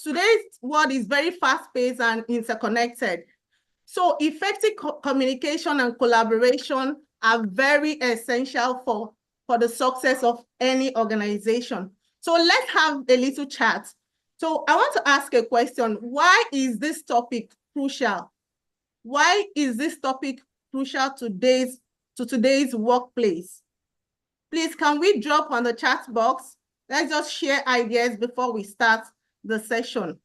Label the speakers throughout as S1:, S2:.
S1: Today's world is very fast-paced and interconnected. So effective communication and collaboration are very essential for the success of any organization. So let's have a little chat. So I want to ask a question. Why is this topic crucial? Why is this topic crucial to today's workplace? Please, can we drop on the chat box? Let's just share ideas before we start the session.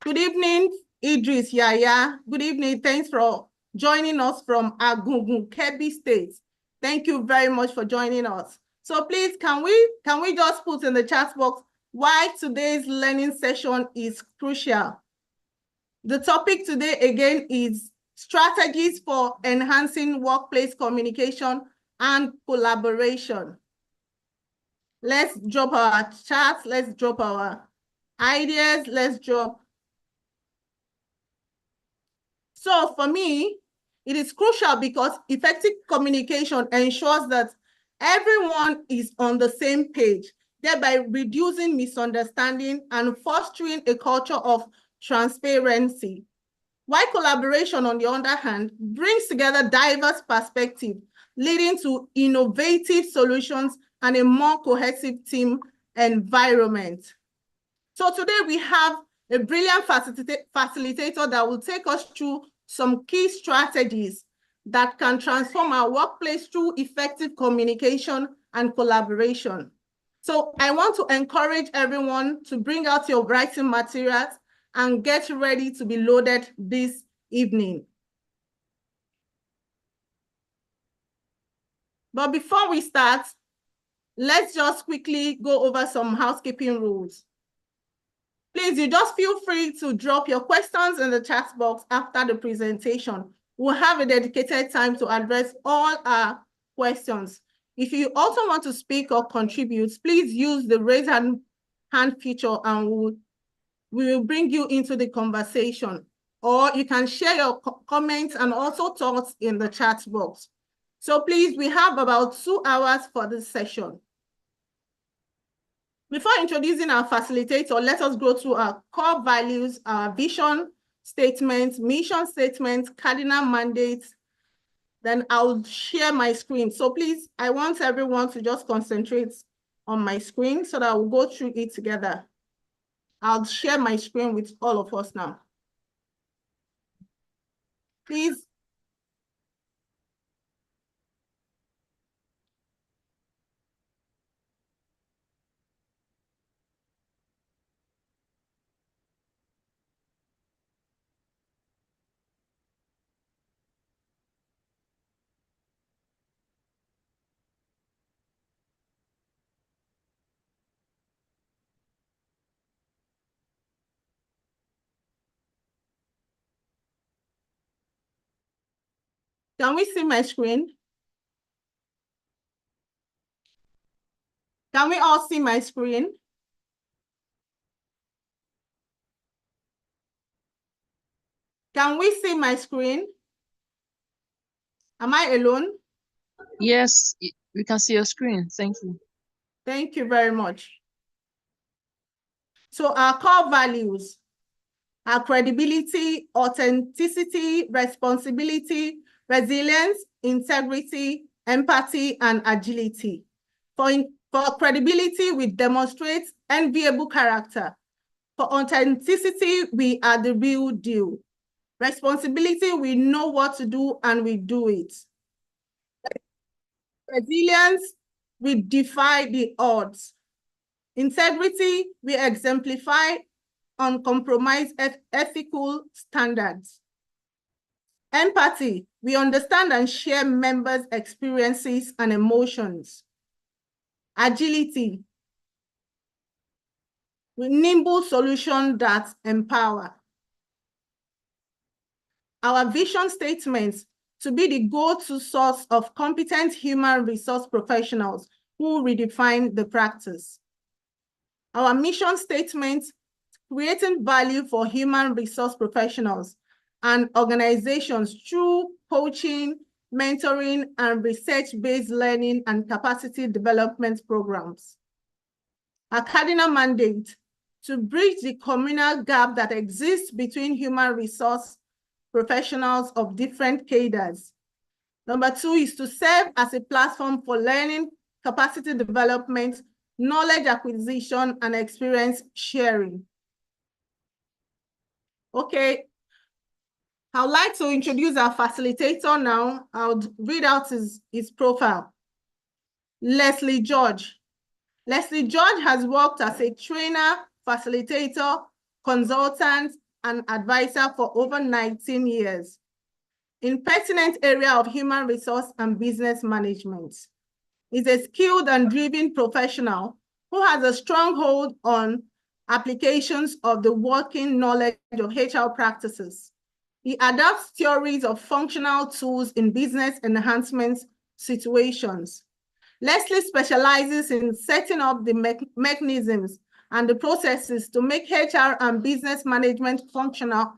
S1: Good evening, Idris Yaya. Good evening. Thanks for joining us from Agungun, Kebbi State. Thank you very much for joining us. So please, can we just put in the chat box why today's learning session is crucial? The topic today again is strategies for enhancing workplace communication and collaboration. Let's drop our charts, let's drop our ideas, let's drop. So for me, it is crucial because effective communication ensures that everyone is on the same page, thereby reducing misunderstanding and fostering a culture of transparency. While collaboration, on the other hand, brings together diverse perspectives, leading to innovative solutions and a more cohesive team environment. So today we have a brilliant facilitator that will take us through some key strategies that can transform our workplace through effective communication and collaboration. So I want to encourage everyone to bring out your writing materials and get ready to be loaded this evening. But before we start, let's just quickly go over some housekeeping rules. Please, you just feel free to drop your questions in the chat box after the presentation. We'll have a dedicated time to address all our questions. If you also want to speak or contribute, please use the raise hand feature and we will bring you into the conversation. Or you can share your comments and also thoughts in the chat box. So please, we have about 2 hours for this session. Before introducing our facilitator, let us go through our core values, our vision statements, mission statements, cardinal mandates. Then I'll share my screen. So please, I want everyone to just concentrate on my screen so that we'll go through it together. I'll share my screen with all of us now. Please. Can we see my screen? Can we all see my screen? Can we see my screen? Am I alone?
S2: Yes, we can see your screen. Thank you.
S1: Thank you very much. So our core values are credibility, authenticity, responsibility, resilience, integrity, empathy, and agility. For credibility, we demonstrate enviable character. For authenticity, we are the real deal. Responsibility, we know what to do and we do it. Resilience, we defy the odds. Integrity, we exemplify uncompromised ethical standards. Empathy, we understand and share members' experiences and emotions. Agility, we nimble solutions that empower. Our vision statements to be the go-to source of competent human resource professionals who redefine the practice. Our mission statement, creating value for human resource professionals and organizations through coaching, mentoring, and research-based learning and capacity development programs. Our cardinal mandate, to bridge the communal gap that exists between human resource professionals of different cadres. Number 2 is to serve as a platform for learning, capacity development, knowledge acquisition, and experience sharing. Okay, I would like to introduce our facilitator now. I'll read out his profile. Leslie George. Leslie George has worked as a trainer, facilitator, consultant, and advisor for over 19 years in pertinent area of human resource and business management. He's a skilled and driven professional who has a strong hold on applications of the working knowledge of HR practices. He adapts theories of functional tools in business enhancement situations. Leslie specializes in setting up the mechanisms and the processes to make HR and business management functional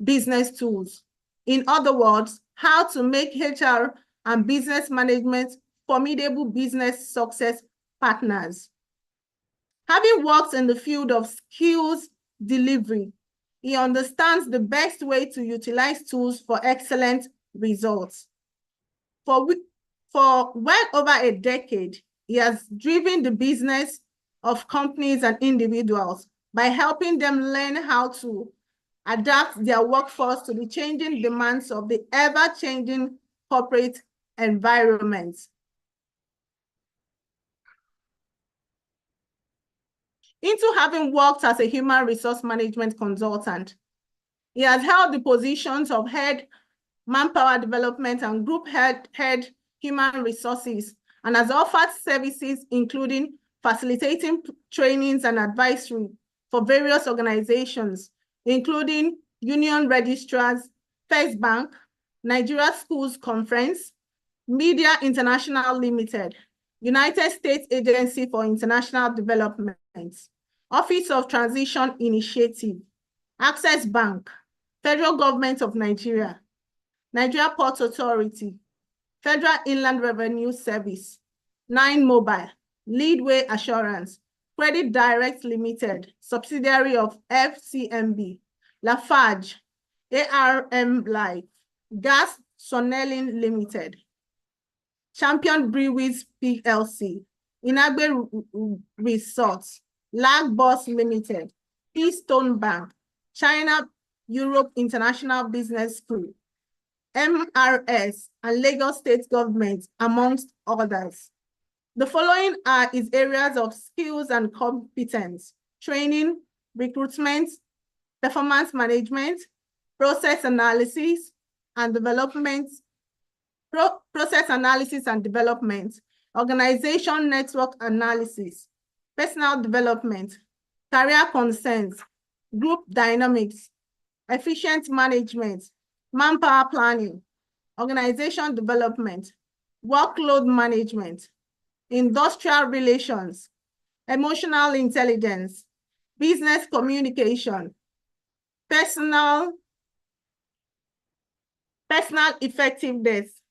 S1: business tools. In other words, how to make HR and business management formidable business success partners. Having worked in the field of skills delivery, he understands the best way to utilize tools for excellent results. For well over a decade, he has driven the business of companies and individuals by helping them learn how to adapt their workforce to the changing demands of the ever-changing corporate environment. Into having worked as a human resource management consultant, he has held the positions of head manpower development and group head human resources, and has offered services including facilitating trainings and advisory for various organizations, including Union Registrars, First Bank, Nigeria Schools Conference, Media International Limited, United States Agency for International Development, Office of Transition Initiative, Access Bank, Federal Government of Nigeria, Nigeria Port Authority, Federal Inland Revenue Service, Nine Mobile, Leadway Assurance, Credit Direct Limited, subsidiary of FCMB, Lafarge, ARM Life, Gas Sonneling Limited, Champion Breweries PLC, Inagbe Resorts, Lag Boss Limited, Keystone Bank, China Europe International Business School, MRS, and Lagos State Government, amongst others. The following are his areas of skills and competence: training, recruitment, performance management, process analysis and development, organization network analysis, personal development, career concerns, group dynamics, efficient management, manpower planning, organization development, workload management, industrial relations, emotional intelligence, business communication, personal effectiveness,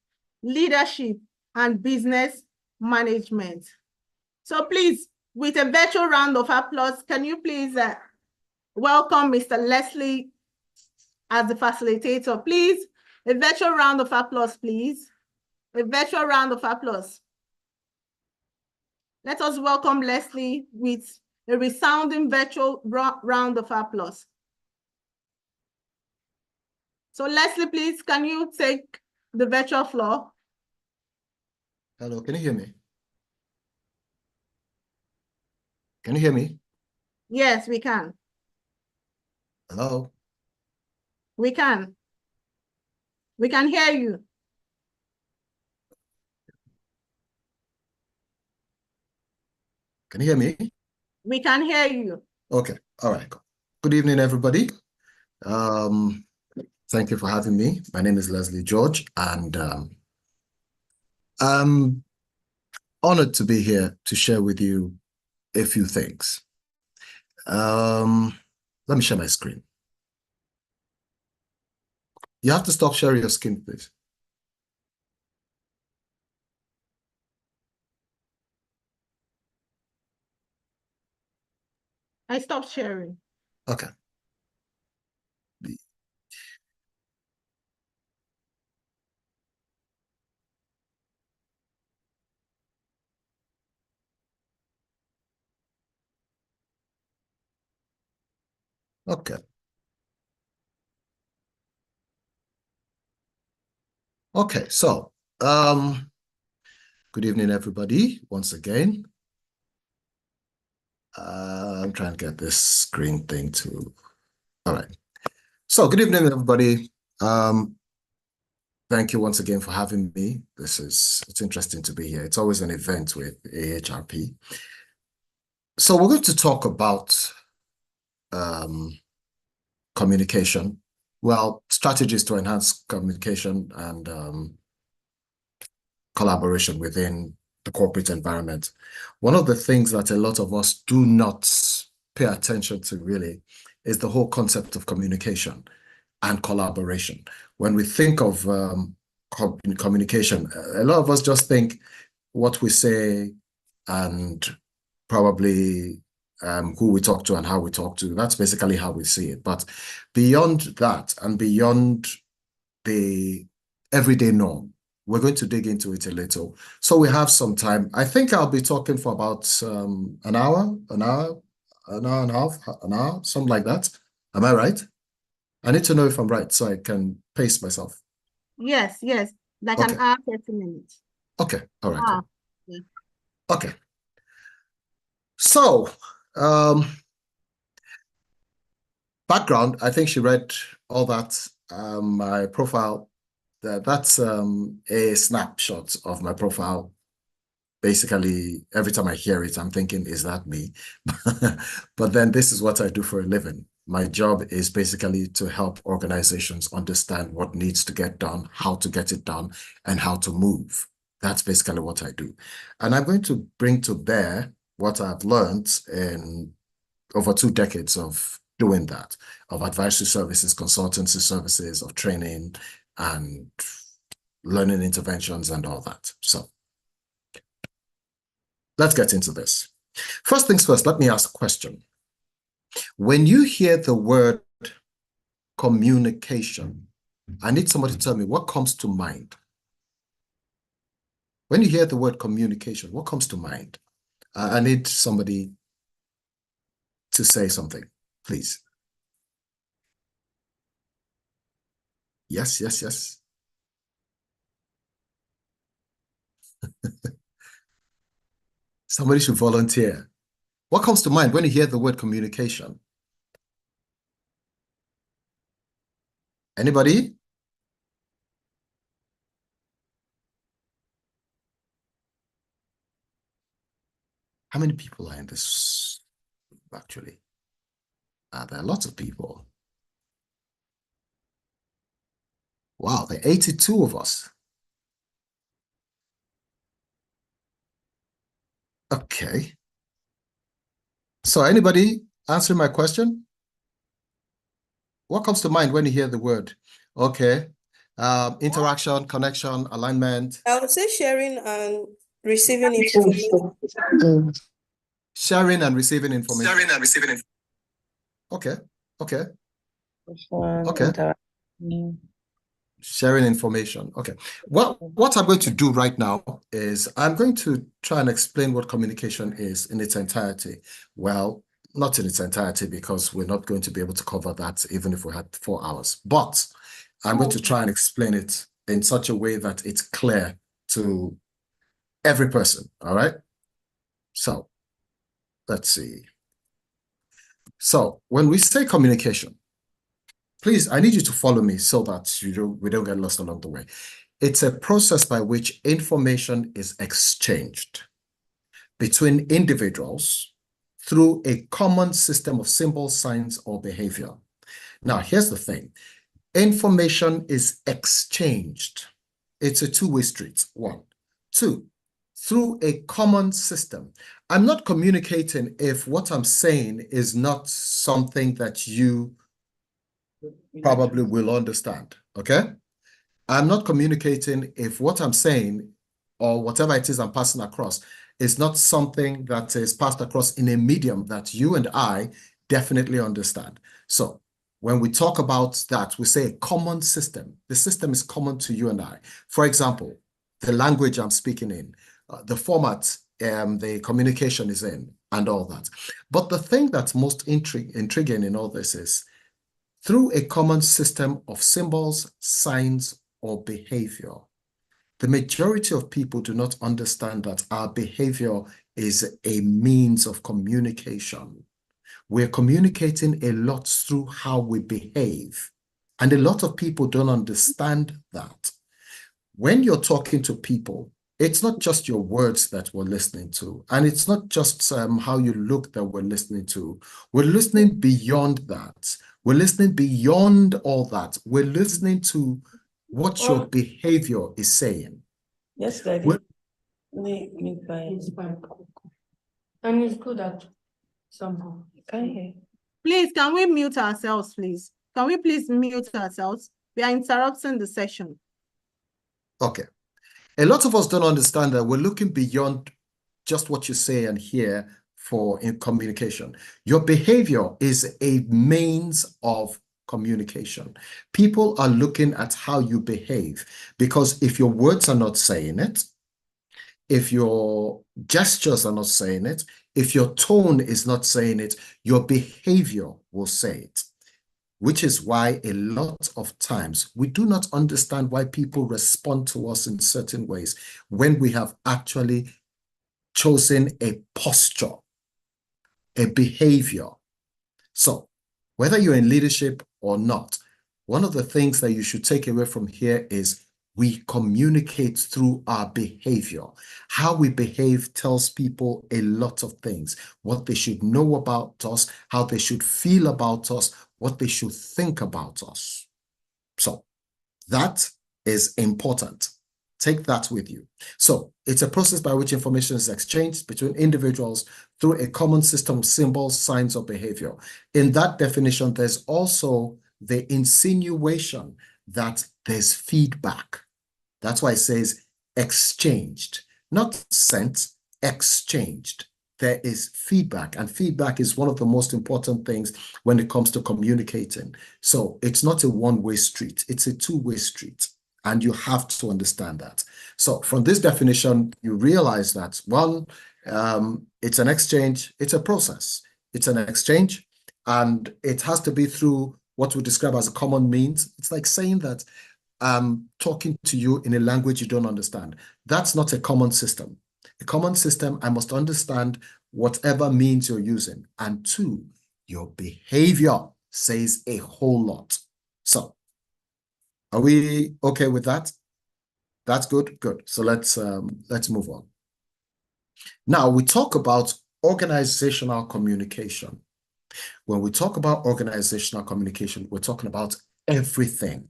S1: leadership, and business management. So please, with a virtual round of applause, can you please welcome Mr. Leslie as the facilitator? Please, a virtual round of applause, please. A virtual round of applause. Let us welcome Leslie with a resounding virtual round of applause. So Leslie, please, can you take the virtual floor?
S3: Hello, can you hear me? Can you hear me?
S1: Yes, we can.
S3: Hello?
S1: We can. We can hear you.
S3: Can you hear me?
S1: We can hear you.
S3: Okay, all right. Good evening, everybody. Thank you for having me. My name is Leslie George, and I'm honored to be here to share with you a few things. Let me share my screen. You have to stop sharing your screen, please.
S1: I stopped sharing.
S3: Okay. Okay. Okay, so good evening, everybody, once again. I'm trying to get this screen thing to, all right. So good evening, everybody. Thank you once again for having me. It's interesting to be here. It's always an event with AHRP. So we're going to talk about communication. Well, strategies to enhance communication and collaboration within the corporate environment. One of the things that a lot of us do not pay attention to really is the whole concept of communication and collaboration. When we think of communication, a lot of us just think what we say and probably who we talk to and how we talk to. That's basically how we see it. But beyond that and beyond the everyday norm, we're going to dig into it a little. So we have some time. I think I'll be talking for about an hour and a half, an hour, something like that. Am I right? I need to know if I'm right so I can pace myself.
S1: Yes, like
S3: Okay.
S1: an hour, 30 minutes.
S3: Okay, all right, cool.
S1: Yeah.
S3: Okay. So, background, I think she read all that. My profile, that's a snapshot of my profile. Basically, every time I hear it, I'm thinking, is that me? But then this is what I do for a living. My job is basically to help organizations understand what needs to get done, how to get it done, and how to move. That's basically what I do. And I'm going to bring to bear what I've learned in over 2 decades of doing that, of advisory services, consultancy services, of training and learning interventions and all that. So let's get into this. First things first, let me ask a question. When you hear the word communication, I need somebody to tell me what comes to mind. When you hear the word communication, what comes to mind? I need somebody to say something, please. Yes. Somebody should volunteer. What comes to mind when you hear the word communication? Anybody? How many people are in this, actually? There are lots of people. Wow, there are 82 of us. Okay. So anybody answering my question? What comes to mind when you hear the word? Okay. Interaction, connection, alignment.
S4: I would say sharing and receiving information.
S3: Sharing and receiving information. Okay. Sharing information. Okay. Well, what I'm going to do right now is I'm going to try and explain what communication is in its entirety. Well, not in its entirety because we're not going to be able to cover that even if we had 4 hours. But I'm going to try and explain it in such a way that it's clear to every person. All right. So let's see. So when we say communication, please, I need you to follow me so that we don't get lost along the way. It's a process by which information is exchanged between individuals through a common system of symbols, signs, or behavior. Now, here's the thing. Information is exchanged. It's a two-way street, 1. 2, through a common system. I'm not communicating if what I'm saying is not something that you probably will understand, okay? I'm not communicating if what I'm saying or whatever it is I'm passing across is not something that is passed across in a medium that you and I definitely understand. So when we talk about that, we say a common system. The system is common to you and I. For example, the language I'm speaking in, the format the communication is in, and all that. But the thing that's most intriguing in all this is through a common system of symbols, signs, or behavior, the majority of people do not understand that our behavior is a means of communication. We're communicating a lot through how we behave. And a lot of people don't understand that. When you're talking to people, it's not just your words that we're listening to, and it's not just how you look that we're listening to. We're listening beyond that. We're listening beyond all that. We're listening to what your behavior is saying.
S4: Yes, Daddy.
S5: And it's good at somehow.
S4: Okay.
S1: Please, can we mute ourselves, please? Can we please mute ourselves? We are interrupting the session.
S3: Okay. A lot of us don't understand that we're looking beyond just what you say and hear in communication. Your behavior is a means of communication. People are looking at how you behave, because if your words are not saying it, if your gestures are not saying it, if your tone is not saying it, your behavior will say it. Which is why a lot of times we do not understand why people respond to us in certain ways when we have actually chosen a posture, a behavior. So whether you're in leadership or not, one of the things that you should take away from here is we communicate through our behavior. How we behave tells people a lot of things, what they should know about us, how they should feel about us, what they should think about us. So that is important. Take that with you. So it's a process by which information is exchanged between individuals through a common system of symbols, signs, or behavior. In that definition, there's also the insinuation that there's feedback. That's why it says exchanged, not sent, exchanged. There is feedback, and feedback is one of the most important things when it comes to communicating. So it's not a one-way street, it's a two-way street, and you have to understand that. So from this definition, you realize that, one, it's an exchange, it's a process. It's an exchange, and it has to be through what we describe as a common means. It's like saying that I'm talking to you in a language you don't understand. That's not a common system. A common system, I must understand whatever means you're using. And two, your behavior says a whole lot. So, are we okay with that? That's good? Good. So let's move on. Now, we talk about organizational communication. When we talk about organizational communication, we're talking about everything.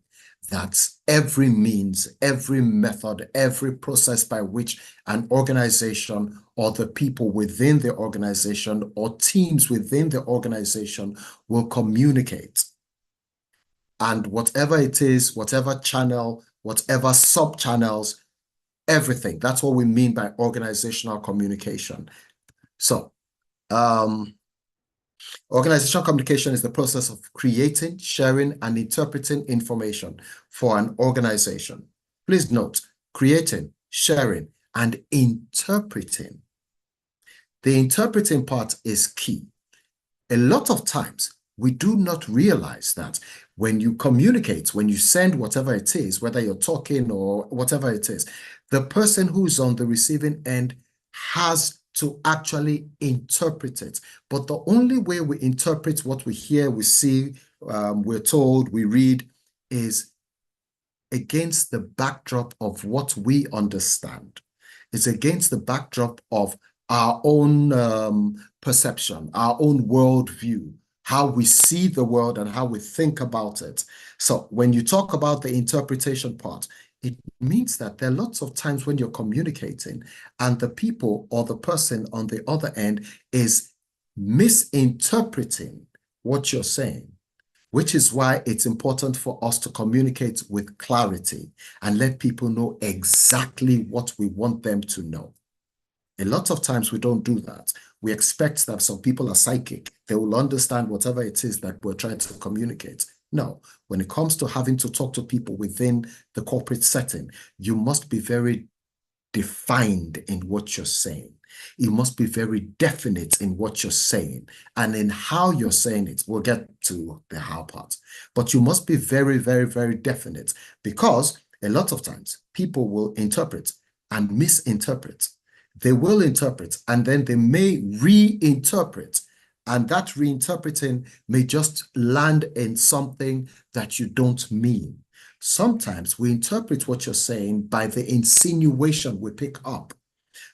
S3: That's every means, every method, every process by which an organization or the people within the organization or teams within the organization will communicate. And whatever it is, whatever channel, whatever sub-channels, everything. That's what we mean by organizational communication. So, organizational communication is the process of creating, sharing, and interpreting information for an organization. Please note, creating, sharing, and interpreting. The interpreting part is key. A lot of times, we do not realize that when you communicate, when you send whatever it is, whether you're talking or whatever it is, the person who's on the receiving end has to actually interpret it. But the only way we interpret what we hear, we see, we're told, we read, is against the backdrop of what we understand. It's against the backdrop of our own perception, our own worldview, how we see the world and how we think about it. So when you talk about the interpretation part, it means that there are lots of times when you're communicating and the people or the person on the other end is misinterpreting what you're saying, which is why it's important for us to communicate with clarity and let people know exactly what we want them to know. A lot of times we don't do that. We expect that some people are psychic. They will understand whatever it is that we're trying to communicate. No, when it comes to having to talk to people within the corporate setting, you must be very defined in what you're saying. You must be very definite in what you're saying and in how you're saying it. We'll get to the how part, but you must be very, very, very definite, because a lot of times people will interpret and misinterpret. They will interpret and then they may reinterpret, and that reinterpreting may just land in something that you don't mean. Sometimes we interpret what you're saying by the insinuation we pick up.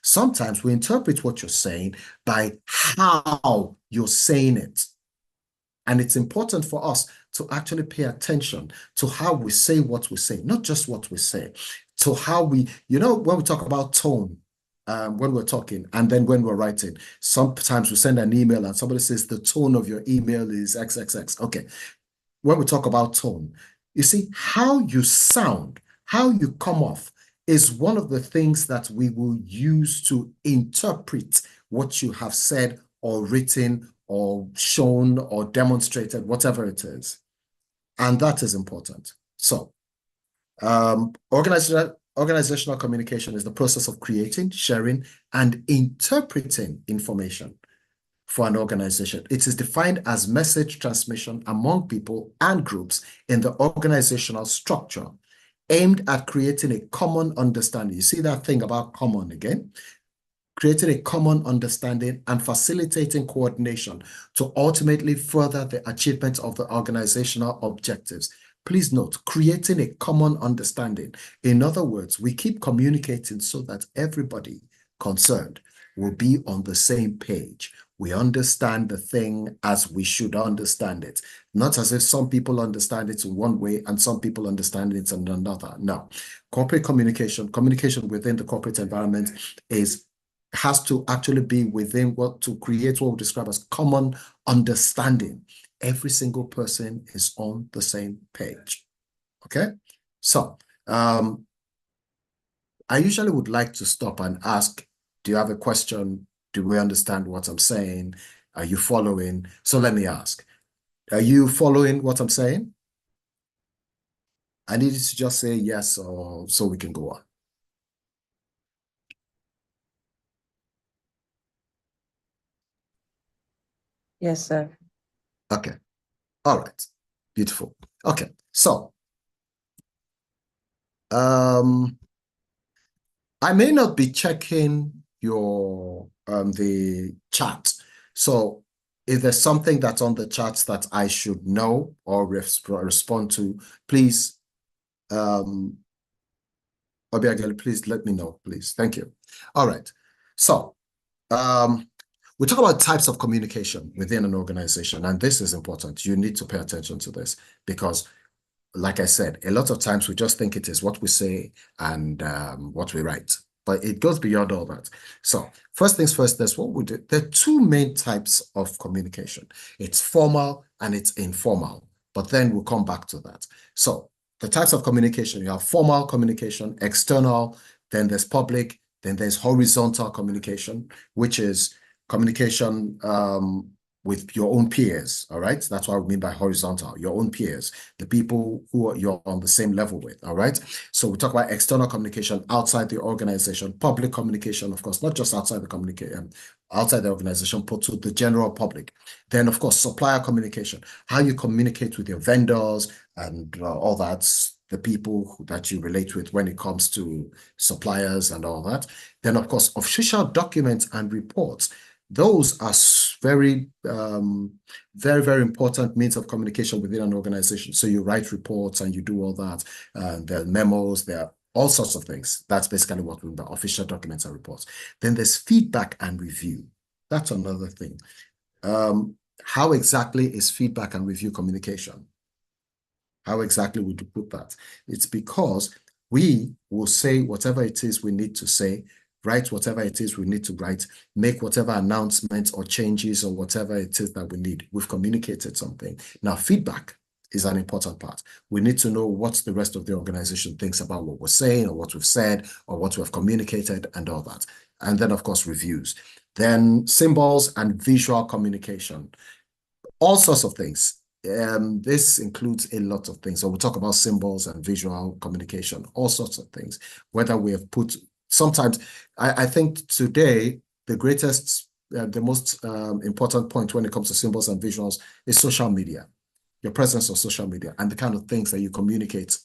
S3: Sometimes we interpret what you're saying by how you're saying it. And it's important for us to actually pay attention to how we say what we say, not just what we say, to how we, when we talk about tone, when we're talking and then when we're writing, sometimes we send an email and somebody says the tone of your email is XXX. Okay. When we talk about tone, you see, how you sound, how you come off is one of the things that we will use to interpret what you have said or written or shown or demonstrated, whatever it is. And that is important. So, organizational communication is the process of creating, sharing, and interpreting information for an organization. It is defined as message transmission among people and groups in the organizational structure, aimed at creating a common understanding. You see that thing about common again? Creating a common understanding and facilitating coordination to ultimately further the achievement of the organizational objectives. Please note, creating a common understanding. In other words, we keep communicating so that everybody concerned will be on the same page. We understand the thing as we should understand it, not as if some people understand it in one way and some people understand it in another. No. Corporate communication within the corporate environment has to actually be within to create what we describe as common understanding. Every single person is on the same page. Okay? So, I usually would like to stop and ask, do you have a question? Do we understand what I'm saying? Are you following? So let me ask, are you following what I'm saying? I need you to just say yes, or so we can go on.
S6: Yes, sir.
S3: Okay. All right. Beautiful. Okay. So, I may not be checking your the chat. So if there's something that's on the chat that I should know or respond to, please, Obiageli, please let me know, please. Thank you. All right. So we talk about types of communication within an organization, and this is important. You need to pay attention to this because, like I said, a lot of times we just think it is what we say and what we write, but it goes beyond all that. So first things first, that's what we do. There are two main types of communication. It's formal and it's informal, but then we'll come back to that. So the types of communication, you have formal communication, external, then there's public, then there's horizontal communication, which is communication with your own peers, all right? That's what I mean by horizontal, your own peers, the people who you're on the same level with, all right? So we talk about external communication outside the organization, public communication, of course, not just outside the organization, but to the general public. Then, of course, supplier communication, how you communicate with your vendors and all that, the people that you relate with when it comes to suppliers and all that. Then, of course, official documents and reports. Those are very, very, very important means of communication within an organization. So you write reports and you do all that. There are memos, there are all sorts of things. That's basically what we mean by official documents and reports. Then there's feedback and review. That's another thing. How exactly is feedback and review communication? How exactly would you put that? It's because we will say whatever it is we need to say, write whatever it is we need to write, make whatever announcements or changes or whatever it is that we need. We've communicated something. Now, feedback is an important part. We need to know what the rest of the organization thinks about what we're saying or what we've said or what we've communicated and all that. And then, of course, reviews. Then symbols and visual communication. All sorts of things. This includes a lot of things. So we'll talk about symbols and visual communication, all sorts of things. Whether we have put, sometimes, I think today, the greatest, the most important point when it comes to symbols and visuals is social media, your presence on social media, and the kind of things that you communicate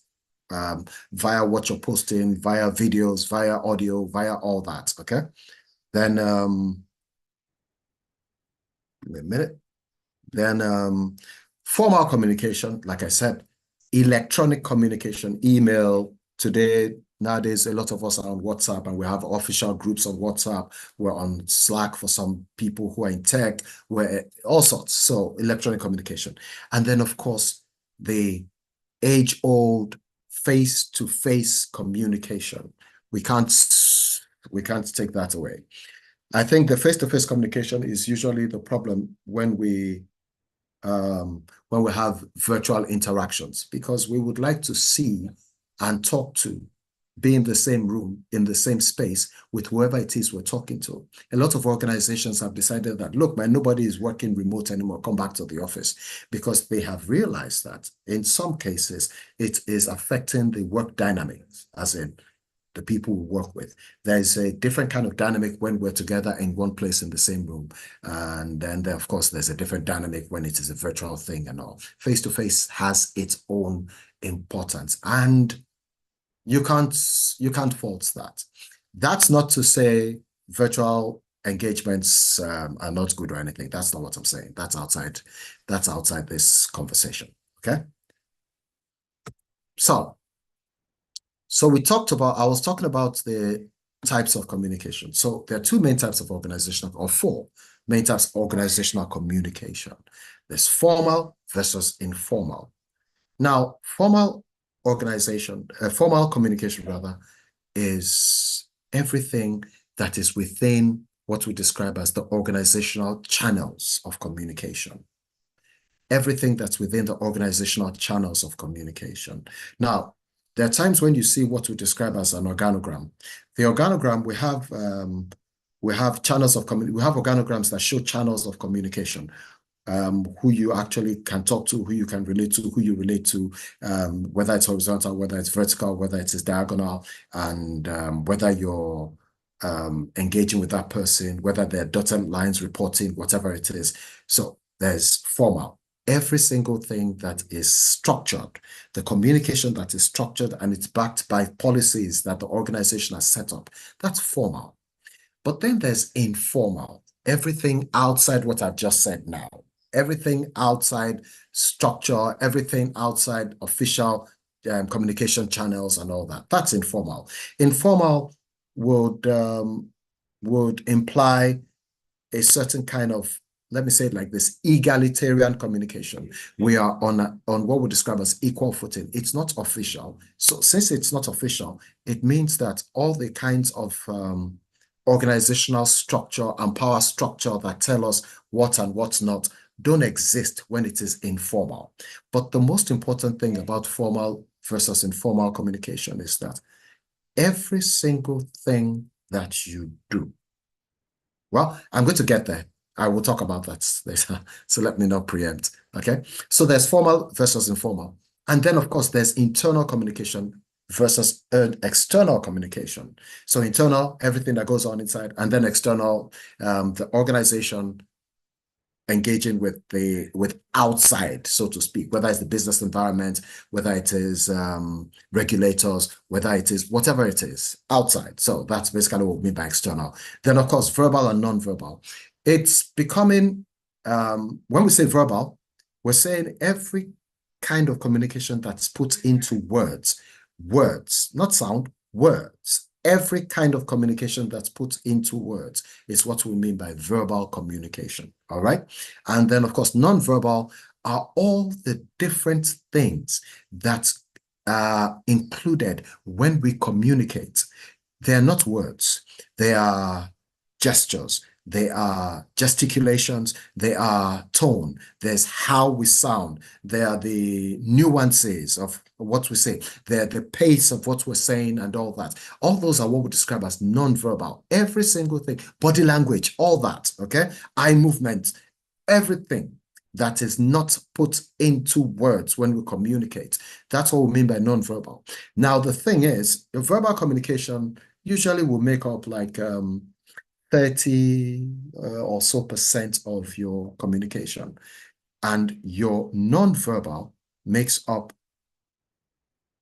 S3: via what you're posting, via videos, via audio, via all that, okay? Then, wait a minute. Then formal communication, like I said, electronic communication, email. Today, nowadays, a lot of us are on WhatsApp and we have official groups on WhatsApp. We're on Slack for some people who are in tech, we're all sorts. So electronic communication. And then, of course, the age-old face-to-face communication. We can't take that away. I think the face-to-face communication is usually the problem when we have virtual interactions, because we would like to see and talk to, be in the same room, in the same space with whoever it is we're talking to. A lot of organizations have decided that, look, man, nobody is working remote anymore, come back to the office, because they have realized that in some cases, it is affecting the work dynamics, as in the people we work with. There's a different kind of dynamic when we're together in one place in the same room. And then, of course, there's a different dynamic when it is a virtual thing and all. Face-to-face has its own importance, and you can't fault that. That's not to say virtual engagements are not good or anything. That's not what I'm saying. That's outside this conversation, okay? So we talked about, I was talking about the types of communication. So there are two main types of organizational, or four main types of organizational communication. There's formal versus informal. Now, formal communication rather, is everything that is within what we describe as the organizational channels of communication. Everything that's within the organizational channels of communication. Now, there are times when you see what we describe as an organogram. The organogram, we have channels of we have organograms that show channels of communication, who you actually can talk to, who you can relate to, who you relate to, whether it's horizontal, whether it's vertical, whether it is diagonal, and whether you're engaging with that person, whether they're dotted lines reporting, whatever it is. So there's formal. Every single thing that is structured, the communication that is structured and it's backed by policies that the organization has set up, that's formal. But then there's informal, everything outside what I've just said now, everything outside structure, everything outside official communication channels and all that. That's informal. Informal would imply a certain kind of, let me say it like this, egalitarian communication. We are on what we describe as equal footing. It's not official. So since it's not official, it means that all the kinds of organizational structure and power structure that tell us what and what's not don't exist when it is informal. But the most important thing about formal versus informal communication is that every single thing that you do, well, I'm going to get there. I will talk about that later, so let me not preempt, okay? So there's formal versus informal. And then, of course, there's internal communication versus external communication. So internal, everything that goes on inside, and then external, the organization engaging with outside, so to speak, whether it's the business environment, whether it is regulators, whether it is whatever it is, outside. So that's basically what we mean by external. Then, of course, verbal and non-verbal. It's becoming, when we say verbal, we're saying every kind of communication that's put into words, not sound, words. Every kind of communication that's put into words is what we mean by verbal communication, all right? And then, of course, non-verbal are all the different things that are included when we communicate. They are not words. They are gestures. there are gesticulations, there are tone, there's how we sound, there are the nuances of what we say, there are the pace of what we're saying and all that. All those are what we describe as non-verbal. Every single thing, body language, all that, okay? Eye movement, everything that is not put into words when we communicate. That's what we mean by non-verbal. Now, the thing is, your verbal communication usually will make up like 30 or so percent of your communication. And your non-verbal makes up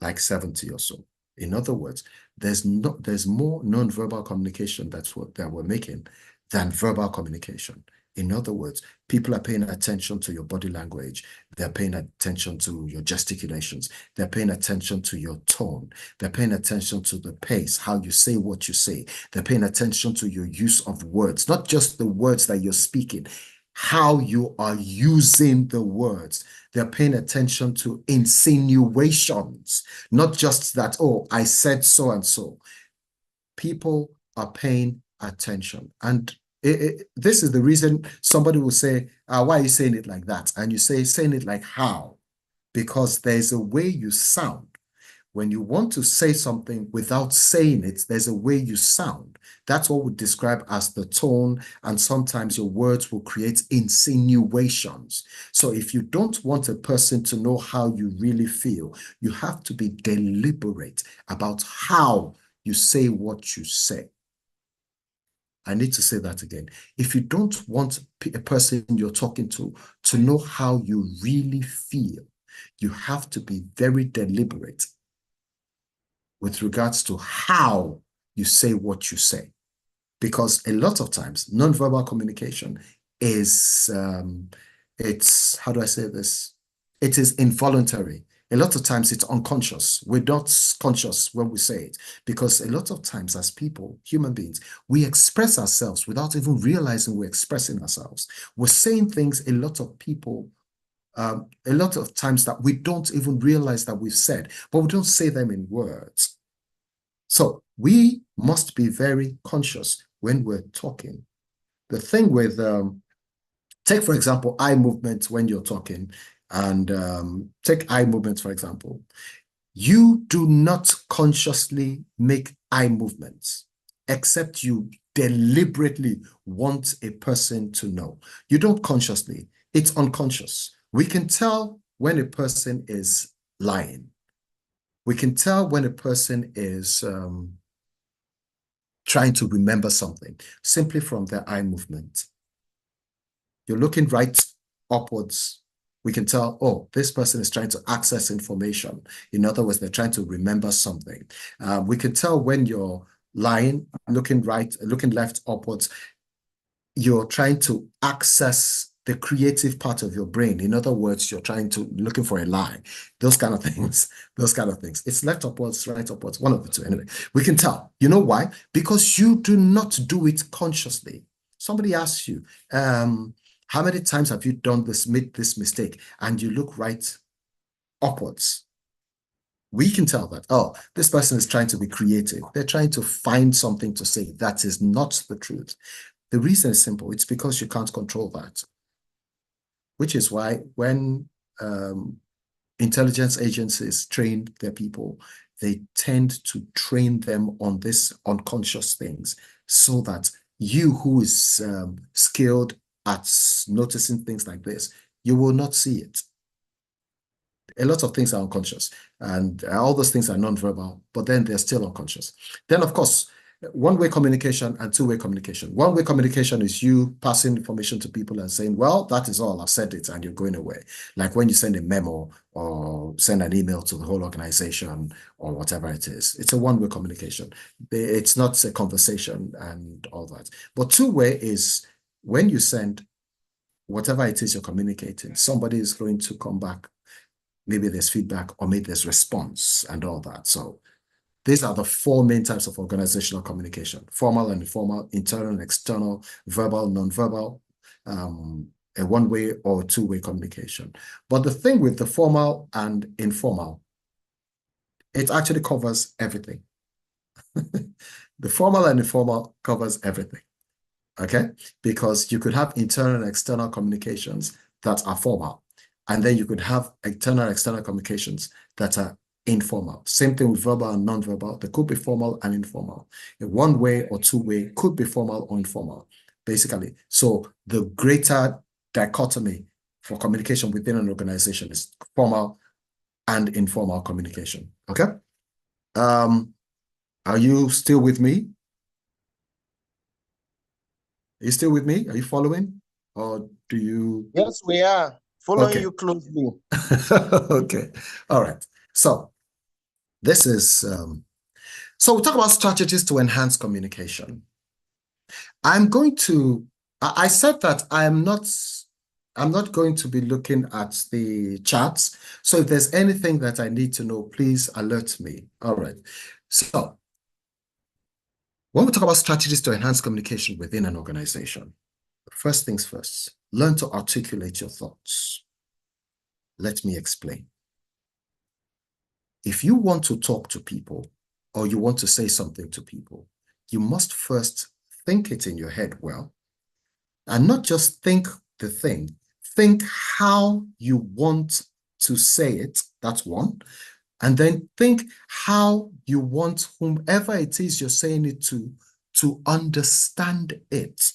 S3: like 70 or so. In other words, there's more non-verbal communication that we're making than verbal communication. In other words, people are paying attention to your body language. They're paying attention to your gesticulations. They're paying attention to your tone. They're paying attention to the pace, how you say what you say. They're paying attention to your use of words, not just the words that you're speaking, how you are using the words. They're paying attention to insinuations, not just that, oh, I said so and so. People are paying attention. And this is the reason somebody will say, why are you saying it like that? And you say, saying it like how? Because there's a way you sound. When you want to say something without saying it, there's a way you sound. That's what we describe as the tone, and sometimes your words will create insinuations. So if you don't want a person to know how you really feel, you have to be deliberate about how you say what you say. I need to say that again. If you don't want a person you're talking to know how you really feel, you have to be very deliberate with regards to how you say what you say. Because a lot of times, nonverbal communication is, it's, how do I say this? It is involuntary. A lot of times it's unconscious. We're not conscious when we say it, because a lot of times as people, human beings, we express ourselves without even realizing we're expressing ourselves. We're saying things a lot of people, a lot of times that we don't even realize that we've said, but we don't say them in words. So we must be very conscious when we're talking. The thing with, take for example, eye movement when you're talking, and take eye movements, for example. You do not consciously make eye movements, except you deliberately want a person to know. You don't consciously, it's unconscious. We can tell when a person is lying. We can tell when a person is trying to remember something simply from their eye movement. You're looking right upwards. We can tell, oh, this person is trying to access information. In other words, they're trying to remember something. We can tell when you're lying, looking right, looking left upwards, you're trying to access the creative part of your brain. In other words, you're looking for a lie. Those kind of things, those kind of things. It's left upwards, right upwards, one of the two. Anyway, we can tell. You know why? Because you do not do it consciously. Somebody asks you, how many times have you made this mistake? And you look right upwards. We can tell that, oh, this person is trying to be creative. They're trying to find something to say. That is not the truth. The reason is simple. It's because you can't control that. Which is why when intelligence agencies train their people, they tend to train them on this unconscious things, so that you who is skilled at noticing things like this, you will not see it. A lot of things are unconscious, and all those things are non-verbal, but then they're still unconscious. Then, of course, one-way communication and two-way communication. One-way communication is you passing information to people and saying, well, that is all, I've said it, and you're going away. Like when you send a memo or send an email to the whole organization or whatever it is. It's a one-way communication. It's not a conversation and all that. But two-way is when you send whatever it is you're communicating, somebody is going to come back. Maybe there's feedback or maybe there's response and all that. So these are the four main types of organizational communication: formal and informal, internal and external, verbal, non-verbal, a one-way or two-way communication. But the thing with the formal and informal, it actually covers everything. The formal and informal covers everything. okay? Because you could have internal and external communications that are formal, and then you could have internal and external communications that are informal. Same thing with verbal and non-verbal. They could be formal and informal. In one way or two way could be formal or informal, basically. So the greater dichotomy for communication within an organization is formal and informal communication. Okay? Are you still with me? Are you still with me? Are you following? Or do you?
S7: Yes, we are following
S3: Okay.
S7: you closely.
S3: Okay. All right. So this is, so we talk about strategies to enhance communication. I said that I'm not going to be looking at the charts. So if there's anything that I need to know, please alert me. All right. So when we talk about strategies to enhance communication within an organization, first things first, learn to articulate your thoughts. Let me explain. If you want to talk to people or you want to say something to people, you must first think it in your head well, and not just think the thing, think how you want to say it. That's one. And then think how you want whomever it is you're saying it to understand it.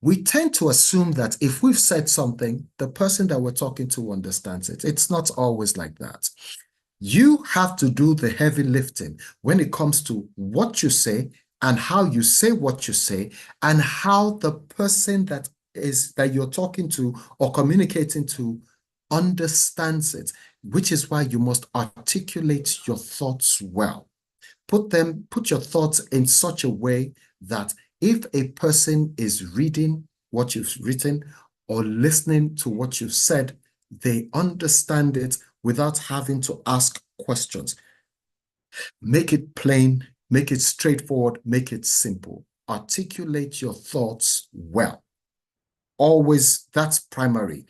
S3: We tend to assume that if we've said something, the person that we're talking to understands it. It's not always like that. You have to do the heavy lifting when it comes to what you say and how you say what you say and how the person that you're talking to or communicating to understands it, which is why you must articulate your thoughts well. Put your thoughts in such a way that if a person is reading what you've written or listening to what you've said, they understand it without having to ask questions. Make it plain, make it straightforward, make it simple. Articulate your thoughts well. Always, that's primary.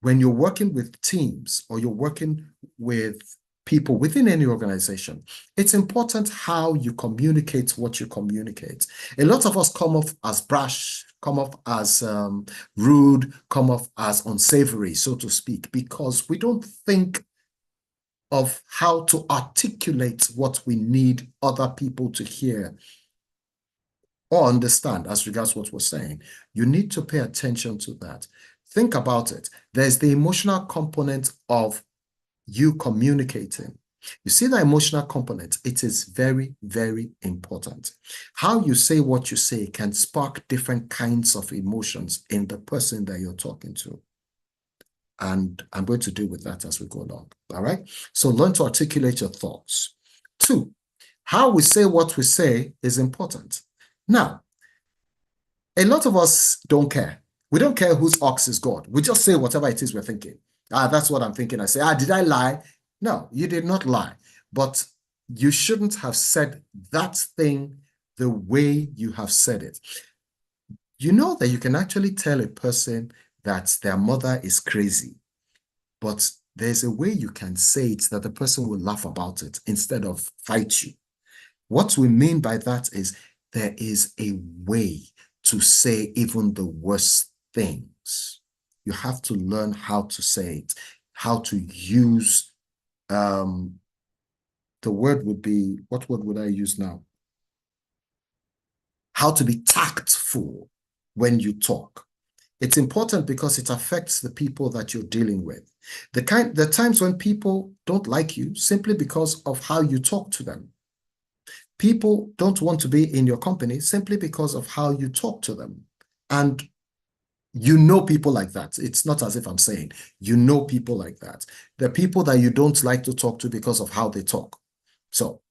S3: When you're working with teams or you're working with people within any organization, it's important how you communicate what you communicate. A lot of us come off as brash, come off as rude, come off as unsavory, so to speak, because we don't think of how to articulate what we need other people to hear or understand as regards what we're saying. You need to pay attention to that. Think about it. There's the emotional component of you communicating. You see the emotional component, it is very, very important. How you say what you say can spark different kinds of emotions in the person that you're talking to. And I'm going to deal with that as we go along. All right. So learn to articulate your thoughts. 2, how we say what we say is important. Now, a lot of us don't care. We don't care whose ox is God. We just say whatever it is we're thinking. That's what I'm thinking. I say, did I lie? No, you did not lie. But you shouldn't have said that thing the way you have said it. You know that you can actually tell a person that their mother is crazy, but there's a way you can say it that the person will laugh about it instead of fight you. What we mean by that is there is a way to say even the worst things. You have to learn how to say it, how to use, the word would be, what word would I use now? How to be tactful when you talk. It's important because it affects the people that you're dealing with. The times when people don't like you simply because of how you talk to them. People don't want to be in your company simply because of how you talk to them. And you know people like that. It's not as if I'm saying, you know people like that. There are people that you don't like to talk to because of how they talk. So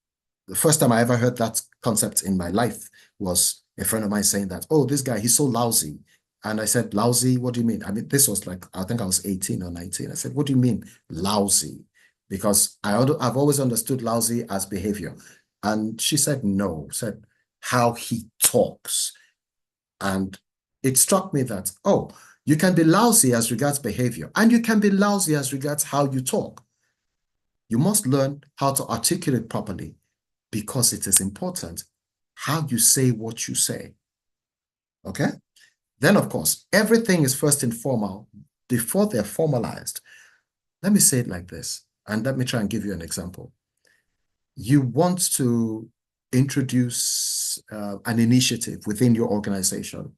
S3: the first time I ever heard that concept in my life was a friend of mine saying that, oh, this guy, he's so lousy. And I said, lousy? What do you mean? I mean, this was like, I think I was 18 or 19. I said, what do you mean lousy? Because I've always understood lousy as behavior. And she said, no, said how he talks. And it struck me that, oh, you can be lousy as regards behavior, and you can be lousy as regards how you talk. You must learn how to articulate properly because it is important how you say what you say. Okay? Then, of course, everything is first informal before they're formalized. Let me say it like this, and let me try and give you an example. You want to introduce an initiative within your organization.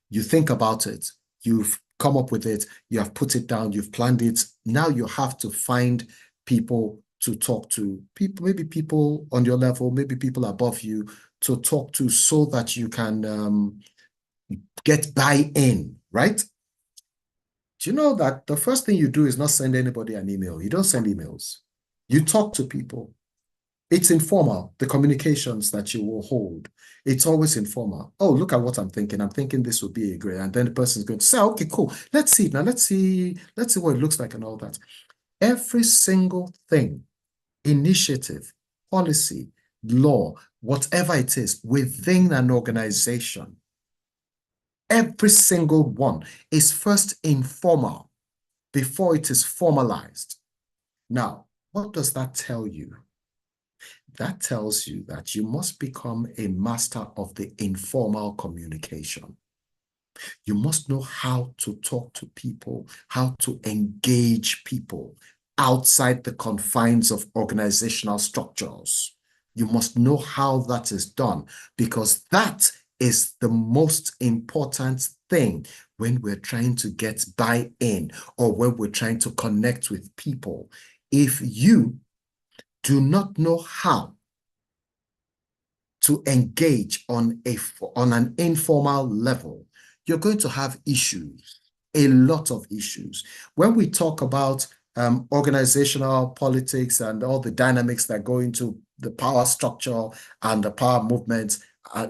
S3: You think about it, you've come up with it, you have put it down, you've planned it. Now you have to find people to talk to, people, maybe people on your level, maybe people above you to talk to so that you can get buy-in, right? Do you know that the first thing you do is not send anybody an email? You don't send emails. You talk to people. It's informal, the communications that you will hold. It's always informal. Oh, look at what I'm thinking. I'm thinking this would be a great, and then the person's going to say, okay, cool. Let's see now. Let's see what it looks like and all that. Every single thing, initiative, policy, law, whatever it is within an organization, every single one is first informal before it is formalized. Now, what does that tell you? That tells you that you must become a master of the informal communication. You must know how to talk to people, how to engage people outside the confines of organizational structures. You must know how that is done, because that is the most important thing when we're trying to get buy-in or when we're trying to connect with people. If you do not know how to engage on an informal level, you're going to have issues, a lot of issues. When we talk about organizational politics and all the dynamics that go into the power structure and the power movements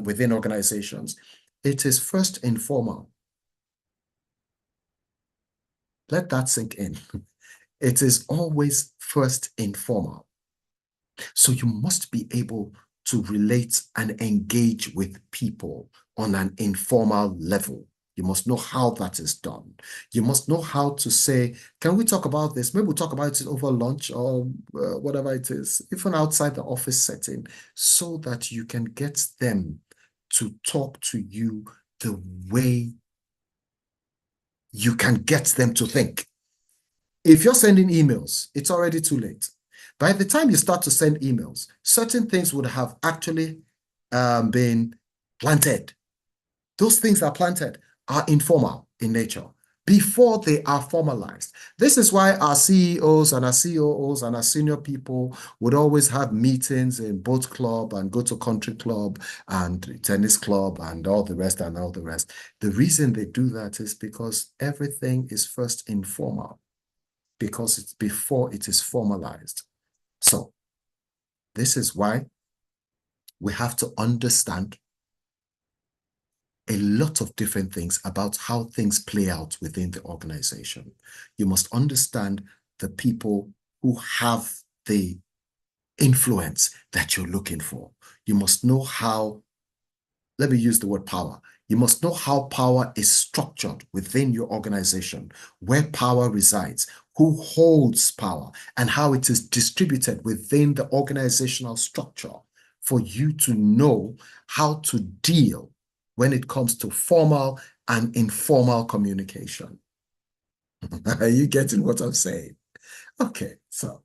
S3: within organizations, it is first informal. Let that sink in. It is always first informal. So you must be able to relate and engage with people on an informal level. You must know how that is done. You must know how to say, can we talk about this? Maybe we'll talk about it over lunch or whatever it is, even outside the office setting, so that you can get them to talk to you the way you can get them to think. If you're sending emails, it's already too late. By the time you start to send emails, certain things would have actually been planted. Those things that are planted are informal in nature before they are formalized. This is why our CEOs and our COOs and our senior people would always have meetings in boat club and go to country club and tennis club and all the rest and all the rest. The reason they do that is because everything is first informal, because it's before it is formalized. So this is why we have to understand a lot of different things about how things play out within the organization. You must understand the people who have the influence that you're looking for. You must know how, let me use the word power. You must know how power is structured within your organization, where power resides, who holds power, and how it is distributed within the organizational structure for you to know how to deal when it comes to formal and informal communication. Are you getting what I'm saying? Okay, so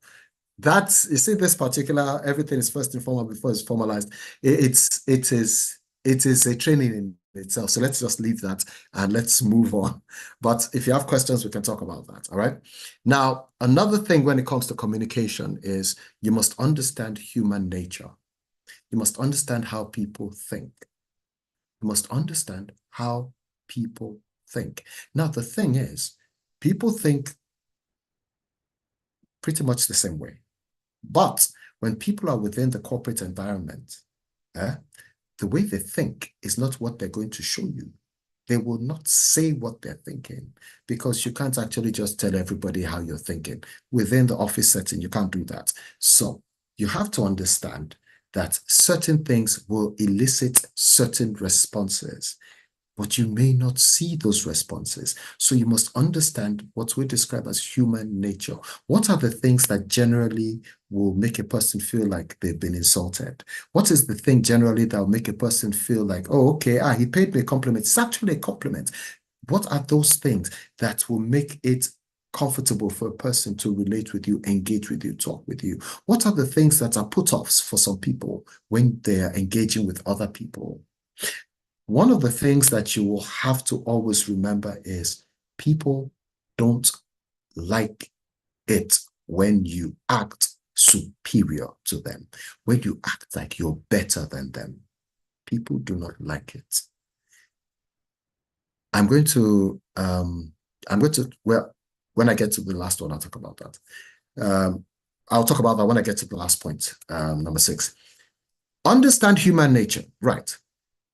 S3: that's, you see, this particular, everything is first informal before it's formalized. It is a training in itself. So let's just leave that and let's move on. But if you have questions, we can talk about that. All right. Now, another thing when it comes to communication is you must understand human nature. You must understand how people think. You must understand how people think. Now, the thing is, people think pretty much the same way. But when people are within the corporate environment, the way they think is not what they're going to show you. They will not say what they're thinking, because you can't actually just tell everybody how you're thinking. Within the office setting, you can't do that. So you have to understand that certain things will elicit certain responses. but you may not see those responses. So you must understand what we describe as human nature. What are the things that generally will make a person feel like they've been insulted? What is the thing generally that will make a person feel like, oh, okay, he paid me a compliment. It's actually a compliment. What are those things that will make it comfortable for a person to relate with you, engage with you, talk with you? What are the things that are put-offs for some people when they are engaging with other people? One of the things that you will have to always remember is people don't like it when you act superior to them, when you act like you're better than them. People do not like it. Well, when I get to the last one, I'll talk about that. I'll talk about that when I get to the last point, number 6. Understand human nature, right?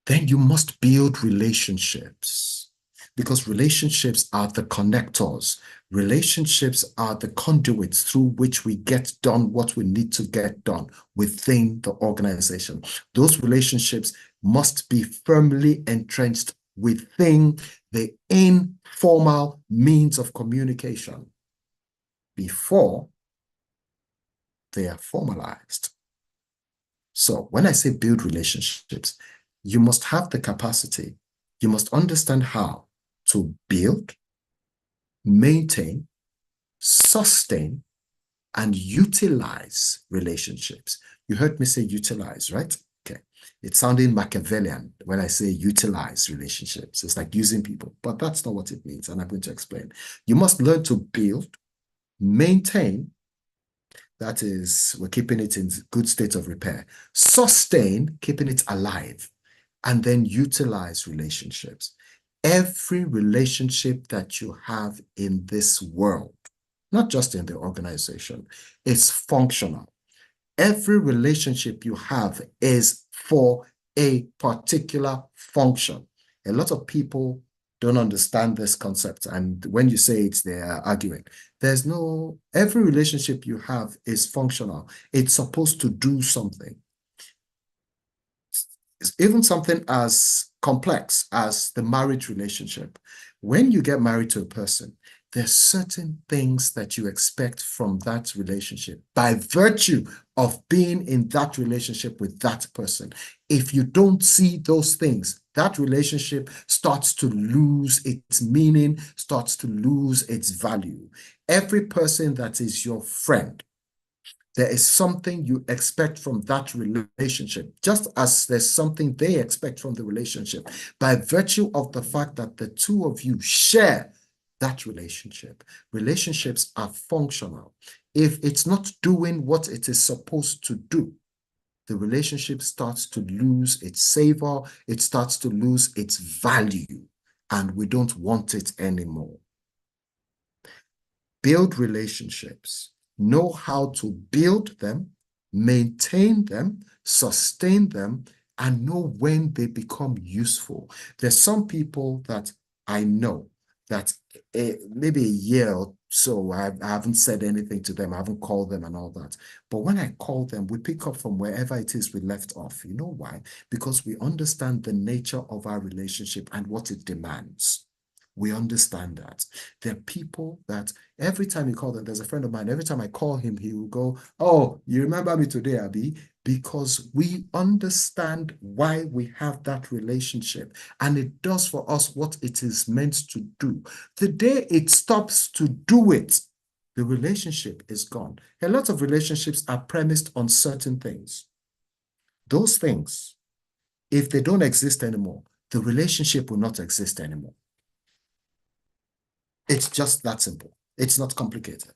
S3: Then you must build relationships, because relationships are the connectors. Relationships are the conduits through which we get done what we need to get done within the organization. Those relationships must be firmly entrenched within the informal means of communication before they are formalized. So when I say build relationships, you must have the capacity, you must understand how to build, maintain, sustain, and utilize relationships. You heard me say utilize, right? Okay. It's sounding Machiavellian when I say utilize relationships. It's like using people, but that's not what it means, and I'm going to explain. You must learn to build, maintain, that is, we're keeping it in good state of repair, sustain, keeping it alive, and then utilize relationships. Every relationship that you have in this world, not just in the organization, is functional. Every relationship you have is for a particular function. A lot of people don't understand this concept, and when you say it, they are arguing. Every relationship you have is functional. It's supposed to do something. It's even something as complex as the marriage relationship. When you get married to a person, there's certain things that you expect from that relationship by virtue of being in that relationship with that person. If you don't see those things, that relationship starts to lose its meaning, starts to lose its value. Every person that is your friend, there is something you expect from that relationship, just as there's something they expect from the relationship, by virtue of the fact that the two of you share that relationship. Relationships are functional. If it's not doing what it is supposed to do, the relationship starts to lose its savor, it starts to lose its value, and we don't want it anymore. Build relationships. Know how to build them, maintain them, sustain them, and know when they become useful. There's some people that I know that maybe a year or so, I haven't said anything to them, I haven't called them and all that. But when I call them, we pick up from wherever it is we left off. You know why? Because we understand the nature of our relationship and what it demands. We understand that. There are people that every time you call them, there's a friend of mine, every time I call him, he will go, oh, you remember me today, Abby? Because we understand why we have that relationship, and it does for us what it is meant to do. The day it stops to do it, the relationship is gone. A lot of relationships are premised on certain things. Those things, if they don't exist anymore, the relationship will not exist anymore. It's just that simple. It's not complicated.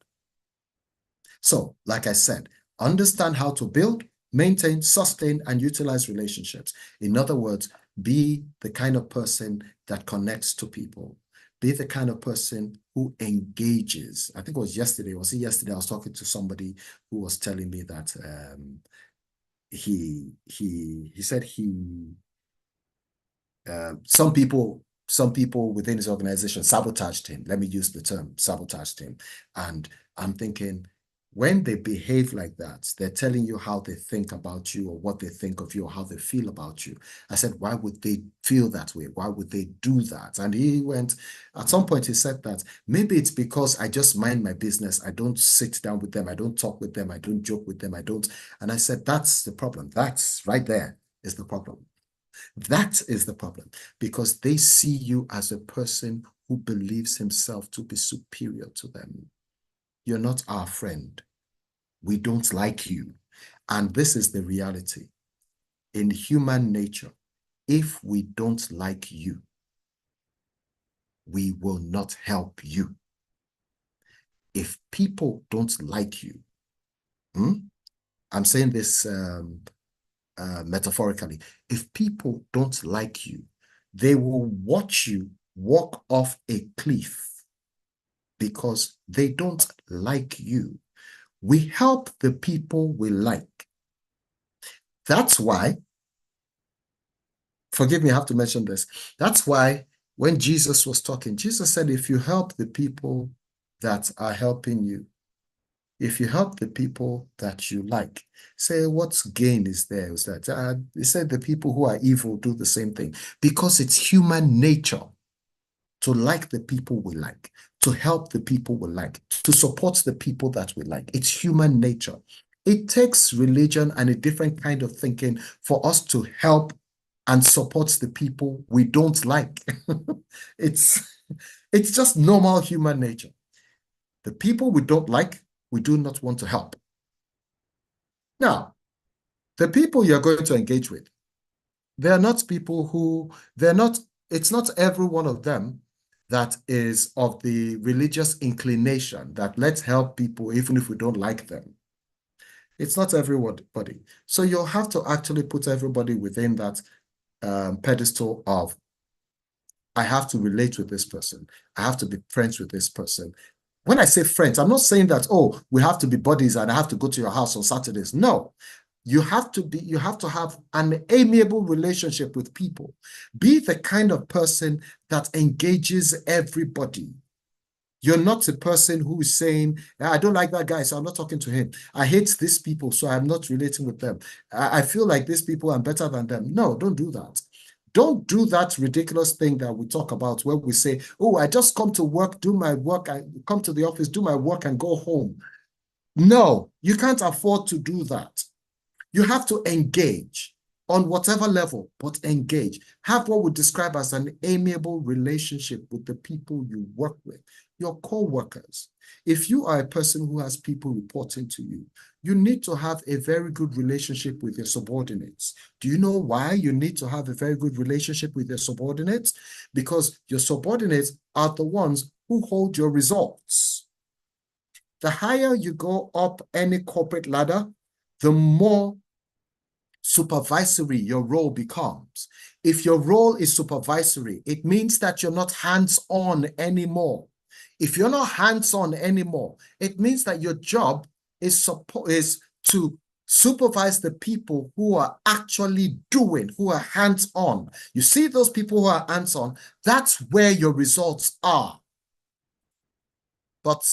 S3: So, like I said, understand how to build, maintain, sustain, and utilize relationships. In other words, be the kind of person that connects to people. Be the kind of person who engages. I think it was yesterday. Was it yesterday? I was talking to somebody who was telling me that he said some people within his organization sabotaged him. Let me use the term sabotaged him. And I'm thinking, When they behave like that, they're telling you how they think about you or what they think of you or how they feel about you. I said, why would they feel that way? Why would they do that? And he went, at some point he said that maybe it's because I just mind my business. I don't sit down with them. I don't talk with them. I don't joke with them. I don't. And I said, that's the problem. That's right there is the problem. That is the problem, because they see you as a person who believes himself to be superior to them. You're not our friend. We don't like you. And this is the reality. In human nature, if we don't like you, we will not help you. If people don't like you, I'm saying this metaphorically, if people don't like you, they will watch you walk off a cliff because they don't like you. We help the people we like. That's why, forgive me, I have to mention this. That's why when Jesus was talking, Jesus said, if you help the people that are helping you, if you help the people that you like, say, what gain is there? Is that he said the people who are evil do the same thing, because it's human nature to like the people we like, to help the people we like, to support the people that we like. It's human nature. It takes religion and a different kind of thinking for us to help and support the people we don't like. It's just normal human nature. The people we don't like, we do not want to help. Now, the people you're going to engage with, they're not people who, it's not every one of them that is of the religious inclination that let's help people even if we don't like them. It's not everybody. So you'll have to actually put everybody within that pedestal of, I have to relate with this person. I have to be friends with this person. When I say friends, I'm not saying that, oh, we have to be buddies and I have to go to your house on Saturdays. No. You have to have an amiable relationship with people. Be the kind of person that engages everybody. You're not a person who is saying, I don't like that guy, so I'm not talking to him. I hate these people, so I'm not relating with them. I feel like these people are better than them. No, don't do that. Don't do that ridiculous thing that we talk about where we say, oh, I just come to work, do my work, I come to the office, do my work and go home. No, you can't afford to do that. You have to engage on whatever level, but engage. Have what we describe as an amiable relationship with the people you work with, your co-workers. If you are a person who has people reporting to you, you need to have a very good relationship with your subordinates. Do you know why you need to have a very good relationship with your subordinates? Because your subordinates are the ones who hold your results. The higher you go up any corporate ladder, the more supervisory your role becomes. If your role is supervisory, it means that you're not hands-on anymore. If you're not hands-on anymore, it means that your job is to supervise the people who are actually doing, who are hands-on. You see those people who are hands-on, that's where your results are. But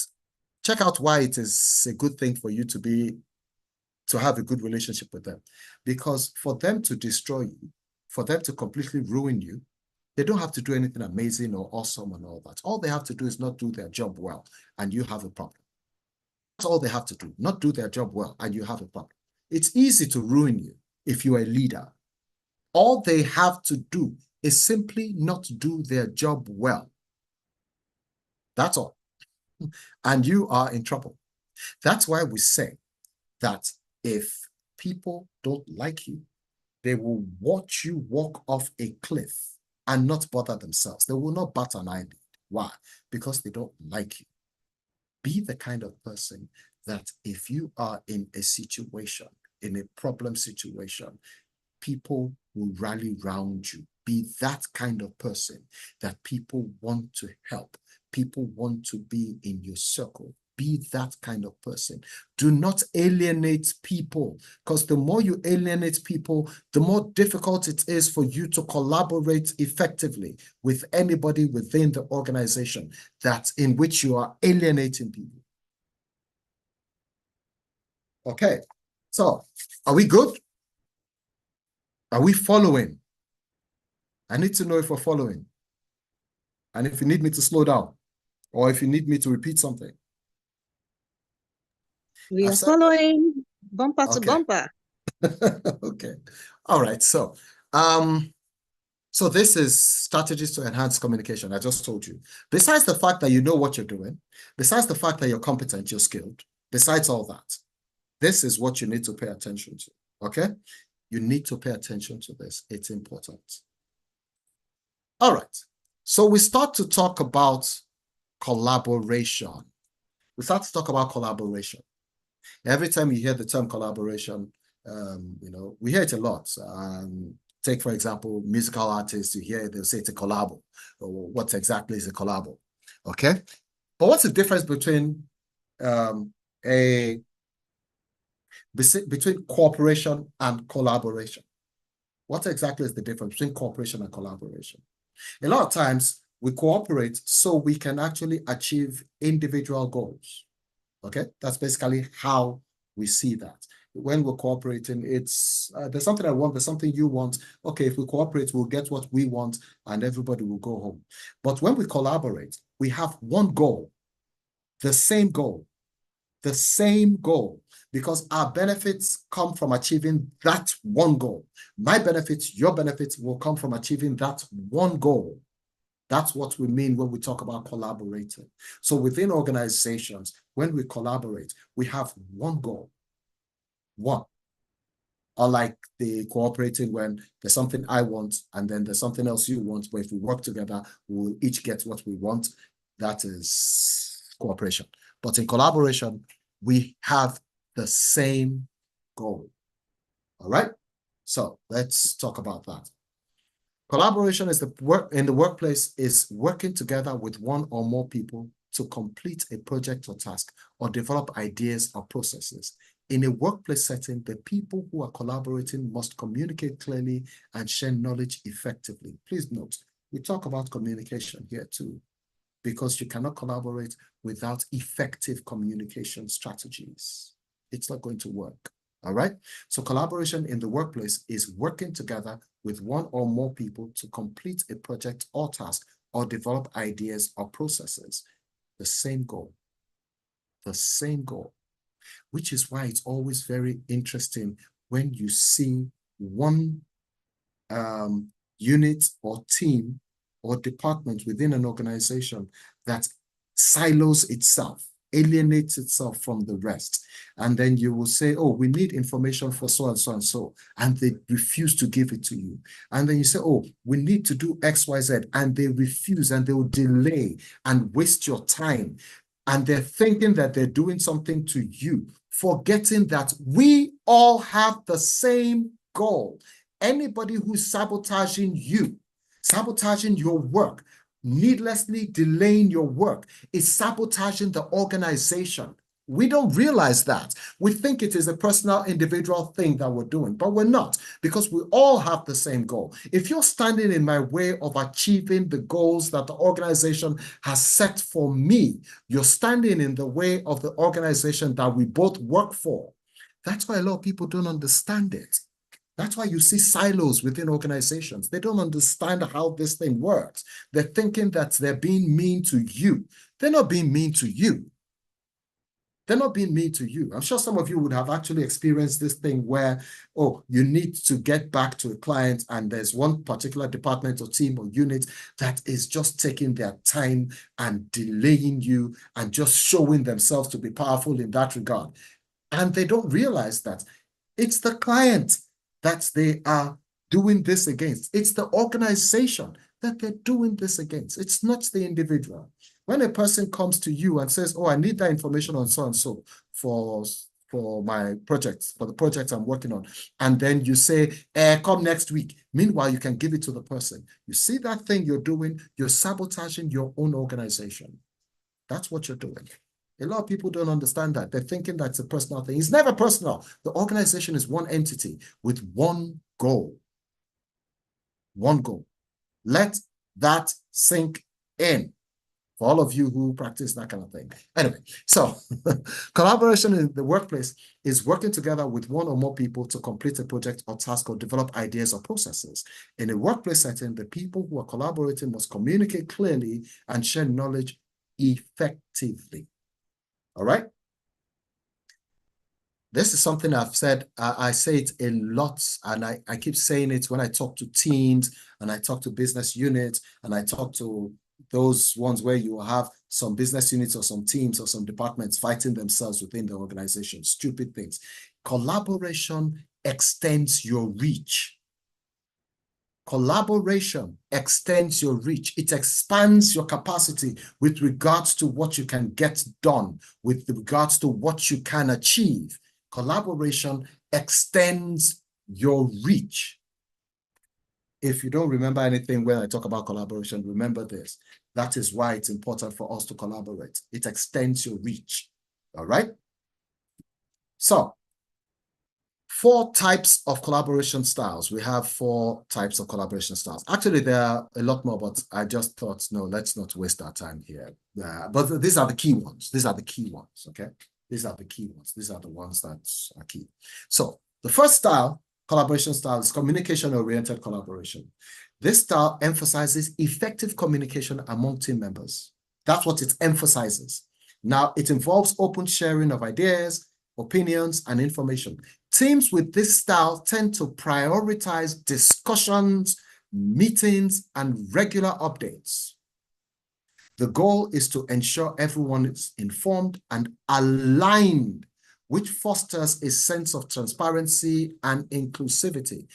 S3: check out why it is a good thing for you to have a good relationship with them. Because for them to destroy you, for them to completely ruin you, they don't have to do anything amazing or awesome and all that. All they have to do is not do their job well, and you have a problem. That's all they have to do, not do their job well, and you have a problem. It's easy to ruin you if you're a leader. All they have to do is simply not do their job well. That's all. And you are in trouble. That's why we say that if people don't like you, they will watch you walk off a cliff and not bother themselves. They will not bat an eyelid. Why? Because they don't like you. Be the kind of person that if you are in a situation, in a problem situation, people will rally around you. Be that kind of person that people want to help. People want to be in your circle. Be that kind of person. Do not alienate people, because the more you alienate people, the more difficult it is for you to collaborate effectively with anybody within the organization in which you are alienating people. Okay, so are we good? Are we following? I need to know if we're following. And if you need me to slow down, or if you need me to repeat something.
S7: We are following bumper to bumper.
S3: Okay. All right. So this is strategies to enhance communication. I just told you. Besides the fact that you know what you're doing, besides the fact that you're competent, you're skilled, besides all that, this is what you need to pay attention to. Okay? You need to pay attention to this. It's important. All right. So we start to talk about collaboration. We start to talk about collaboration. Every time you hear the term collaboration, we hear it a lot. Take, for example, musical artists, you hear they'll say it's a collabo. Or what exactly is a collabo? Okay? But what's the difference between cooperation and collaboration? What exactly is the difference between cooperation and collaboration? A lot of times we cooperate so we can actually achieve individual goals. Okay, that's basically how we see that. When we're cooperating, it's there's something I want, there's something you want. Okay, if we cooperate, we'll get what we want and everybody will go home. But when we collaborate, we have one goal, the same goal, because our benefits come from achieving that one goal. My benefits, your benefits will come from achieving that one goal. That's what we mean when we talk about collaborating. So within organizations, when we collaborate, we have one goal. One. Unlike the cooperating when there's something I want and then there's something else you want, but if we work together, we'll each get what we want. That is cooperation. But in collaboration, we have the same goal. All right? So let's talk about that. Collaboration is in the workplace is working together with one or more people to complete a project or task or develop ideas or processes. In a workplace setting, the people who are collaborating must communicate clearly and share knowledge effectively. Please note, we talk about communication here too, because you cannot collaborate without effective communication strategies. It's not going to work. All right. So collaboration in the workplace is working together with one or more people to complete a project or task or develop ideas or processes. The same goal. The same goal. Which is why it's always very interesting when you see one unit or team or department within an organization that silos itself, alienates itself from the rest. And then you will say, oh, we need information for so and so and so. And they refuse to give it to you. And then you say, oh, we need to do X, Y, Z. And they refuse and they will delay and waste your time. And they're thinking that they're doing something to you, forgetting that we all have the same goal. Anybody who's sabotaging you, sabotaging your work, needlessly delaying your work, is sabotaging the organization. We don't realize that. We think it is a personal, individual thing that we're doing, but we're not, because we all have the same goal. If you're standing in my way of achieving the goals that the organization has set for me, you're standing in the way of the organization that we both work for. That's why a lot of people don't understand it. That's why you see silos within organizations. They don't understand how this thing works. They're thinking that they're being mean to you. They're not being mean to you. They're not being mean to you. I'm sure some of you would have actually experienced this thing where, oh, you need to get back to a client and there's one particular department or team or unit that is just taking their time and delaying you and just showing themselves to be powerful in that regard. And they don't realize that it's the client that they are doing this against. It's the organization that they're doing this against. It's not the individual. When a person comes to you and says, oh, I need that information on so and so for my projects, for the project I'm working on, and then you say, come next week. Meanwhile, you can give it to the person. You see that thing you're doing, you're sabotaging your own organization. That's what you're doing. A lot of people don't understand that. They're thinking that's a personal thing. It's never personal. The organization is one entity with one goal. One goal. Let that sink in. for all of you who practice that kind of thing. Anyway, so collaboration in the workplace is working together with one or more people to complete a project or task or develop ideas or processes. In a workplace setting, the people who are collaborating must communicate clearly and share knowledge effectively. All right? This is something I've said, I say it a lot, and I keep saying it when I talk to teams, and I talk to business units, and I talk to those ones where you have some business units or some teams or some departments fighting themselves within the organization, stupid things. Collaboration extends your reach. Collaboration extends your reach. It expands your capacity with regards to what you can get done, with regards to what you can achieve. Collaboration extends your reach. If you don't remember anything when I talk about collaboration, remember this. That is why it's important for us to collaborate. It extends your reach. All right? So, 4 types of collaboration styles. We have 4 types of collaboration styles. Actually, there are a lot more, but I just thought, no, let's not waste our time here. But these are the key ones. These are the key ones, okay? These are the key ones. These are the ones that are key. So the first style, collaboration style, is communication-oriented collaboration. This style emphasizes effective communication among team members. That's what it emphasizes. Now, it involves open sharing of ideas, opinions, and information. Teams with this style tend to prioritize discussions, meetings, and regular updates. The goal is to ensure everyone is informed and aligned, which fosters a sense of transparency and inclusivity.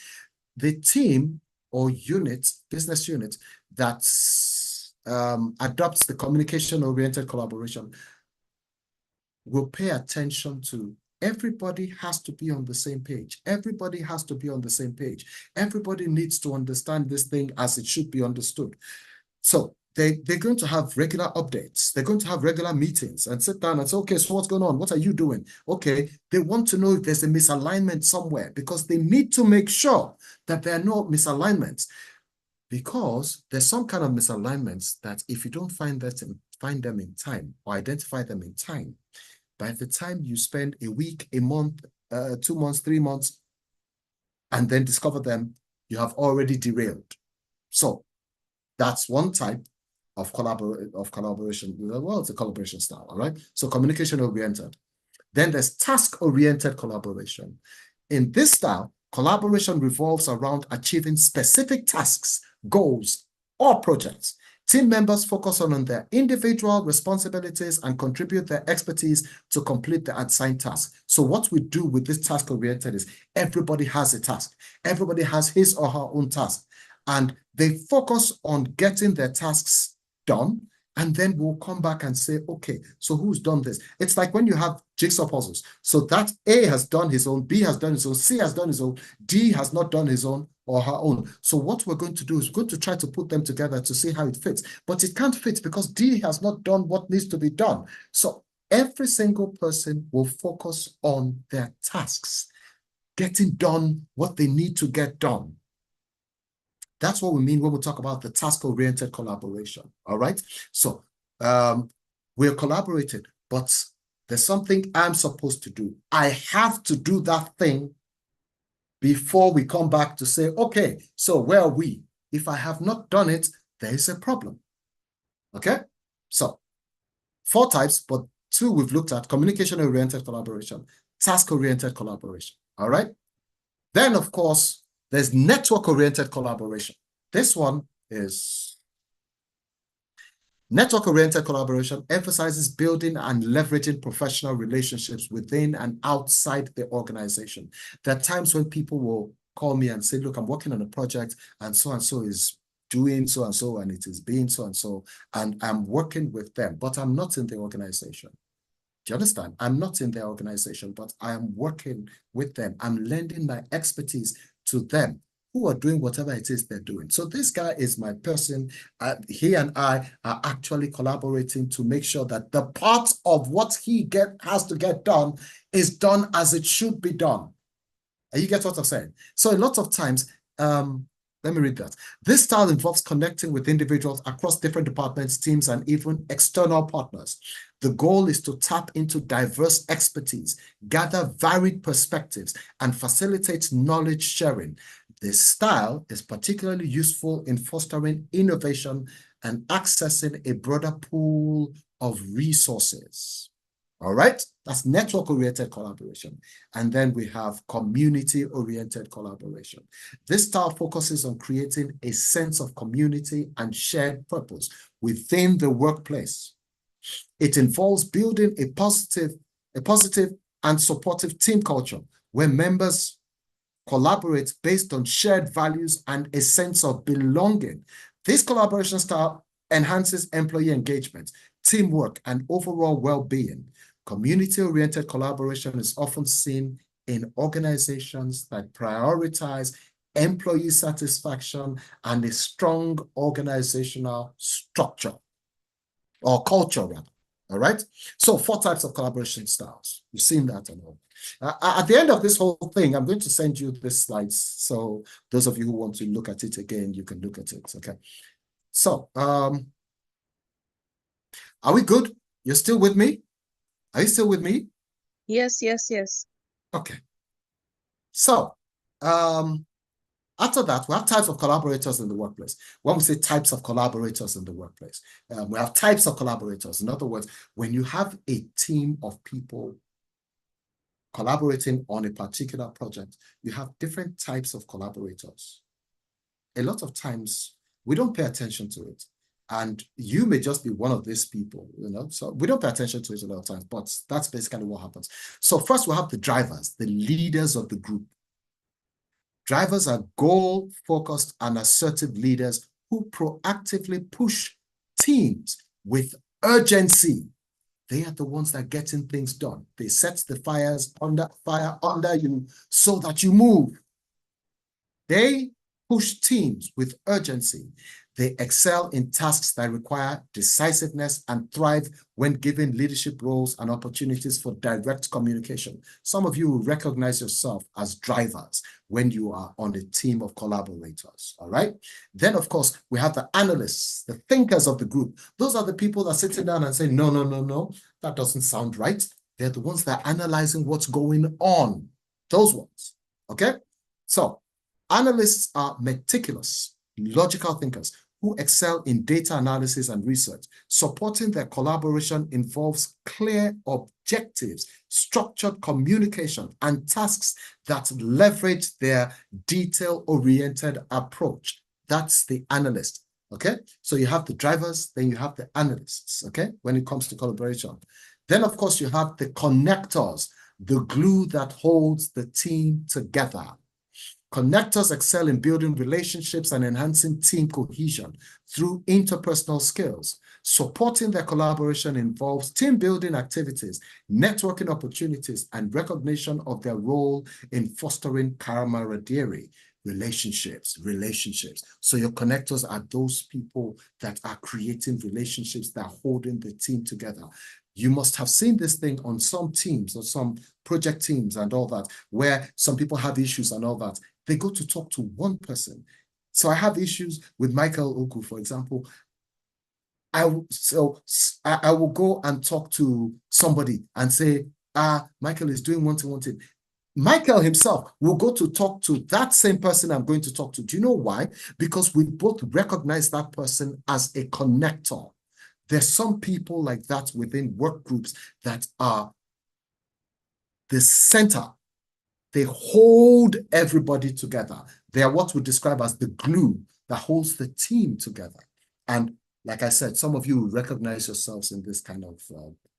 S3: The team or unit, business unit, that adopts the communication-oriented collaboration will pay attention to everybody has to be on the same page. Everybody has to be on the same page. Everybody needs to understand this thing as it should be understood. So they're going to have regular updates. They're going to have regular meetings and sit down and say, okay, so what's going on? What are you doing? Okay, they want to know if there's a misalignment somewhere because they need to make sure that there are no misalignments, because there's some kind of misalignments that if you don't find them in time or identify them in time, by the time you spend a week, a month, 2 months, 3 months, and then discover them, you have already derailed. So that's one type of collaboration. Well, it's a collaboration style, all right? So communication-oriented. Then there's task-oriented collaboration. In this style, collaboration revolves around achieving specific tasks, goals, or projects. Team members focus on their individual responsibilities and contribute their expertise to complete the assigned task. So what we do with this task-oriented is everybody has a task. Everybody has his or her own task. And they focus on getting their tasks done, and then we'll come back and say, okay, so who's done this? It's like when you have jigsaw puzzles. So that A has done his own, B has done his own, C has done his own, D has not done his own or her own. So what we're going to do is we're going to try to put them together to see how it fits. But it can't fit because D has not done what needs to be done. So every single person will focus on their tasks, getting done what they need to get done. That's what we mean when we talk about the task-oriented collaboration, all right? So we're collaborating, but there's something I'm supposed to do. I have to do that thing before we come back to say, okay, so where are we? If I have not done it, there is a problem, okay? So 4 types, but 2 we've looked at: communication-oriented collaboration, task-oriented collaboration, all right? Then, of course, there's network-oriented collaboration. This one is network-oriented collaboration emphasizes building and leveraging professional relationships within and outside the organization. There are times when people will call me and say, look, I'm working on a project and so is doing so and it is being so, and I'm working with them, but I'm not in the organization. Do you understand? I'm not in their organization, but I am working with them. I'm lending my expertise to them who are doing whatever it is they're doing. So this guy is my person. He and I are actually collaborating to make sure that the part of what he has to get done is done as it should be done. You get what I'm saying? So a lot of times, Let me read that. This style involves connecting with individuals across different departments, teams, and even external partners. The goal is to tap into diverse expertise, gather varied perspectives, and facilitate knowledge sharing. This style is particularly useful in fostering innovation and accessing a broader pool of resources. All right, that's network-oriented collaboration. And then we have community-oriented collaboration. This style focuses on creating a sense of community and shared purpose within the workplace. It involves building a positive and supportive team culture where members collaborate based on shared values and a sense of belonging. This collaboration style enhances employee engagement, teamwork, and overall well-being. Community-oriented collaboration is often seen in organizations that prioritize employee satisfaction and a strong organizational structure or culture, rather. All right. So 4 types of collaboration styles. You've seen that and all. At the end of this whole thing, I'm going to send you the slides. So those of you who want to look at it again, you can look at it. Okay. So are we good? You're still with me? Are you still with me?
S7: Yes, yes, yes.
S3: Okay. So after that, we have types of collaborators in the workplace. When we say types of collaborators in the workplace, we have types of collaborators. In other words, when you have a team of people collaborating on a particular project, you have different types of collaborators. A lot of times, we don't pay attention to it. And you may just be one of these people, so we don't pay attention to it a lot of times, but that's basically what happens. So first we have the drivers, the leaders of the group. Drivers are goal-focused and assertive leaders who proactively push teams with urgency. They are the ones that are getting things done. They set the fire under you so that you move. They push teams with urgency. They excel in tasks that require decisiveness and thrive when given leadership roles and opportunities for direct communication. Some of you will recognize yourself as drivers when you are on a team of collaborators, all right? Then, of course, we have the analysts, the thinkers of the group. Those are the people that are sitting down and say, no, that doesn't sound right. They're the ones that are analyzing what's going on. Those ones, okay? So, analysts are meticulous, logical thinkers who excel in data analysis and research. Supporting their collaboration involves clear objectives, structured communication, and tasks that leverage their detail-oriented approach. That's the analyst, okay? So you have the drivers, then you have the analysts, okay, when it comes to collaboration. Then, of course, you have the connectors, the glue that holds the team together. Connectors excel in building relationships and enhancing team cohesion through interpersonal skills. Supporting their collaboration involves team building activities, networking opportunities, and recognition of their role in fostering camaraderie. Relationships. So your connectors are those people that are creating relationships that are holding the team together. You must have seen this thing on some teams or some project teams and all that, where some people have issues and all that. They go to talk to one person. So I have issues with Michael Oku, for example. I will go and talk to somebody and say, Michael is doing one thing. Michael himself will go to talk to that same person I'm going to talk to. Do you know why? Because we both recognize that person as a connector. There's some people like that within work groups that are the center. They hold everybody together. They are what we describe as the glue that holds the team together. And like I said, some of you will recognize yourselves in this kind of,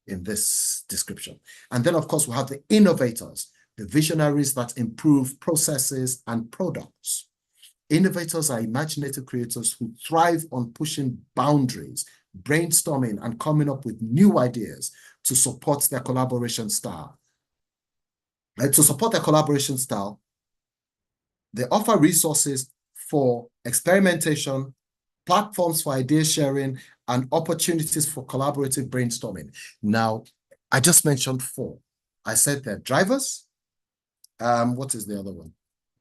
S3: in this description. And then, of course, we have the innovators, the visionaries that improve processes and products. Innovators are imaginative creators who thrive on pushing boundaries, brainstorming, and coming up with new ideas to support their collaboration style. To support their collaboration style, they offer resources for experimentation, platforms for idea sharing, and opportunities for collaborative brainstorming. Now, I just mentioned 4. I said they're drivers. What is the other one?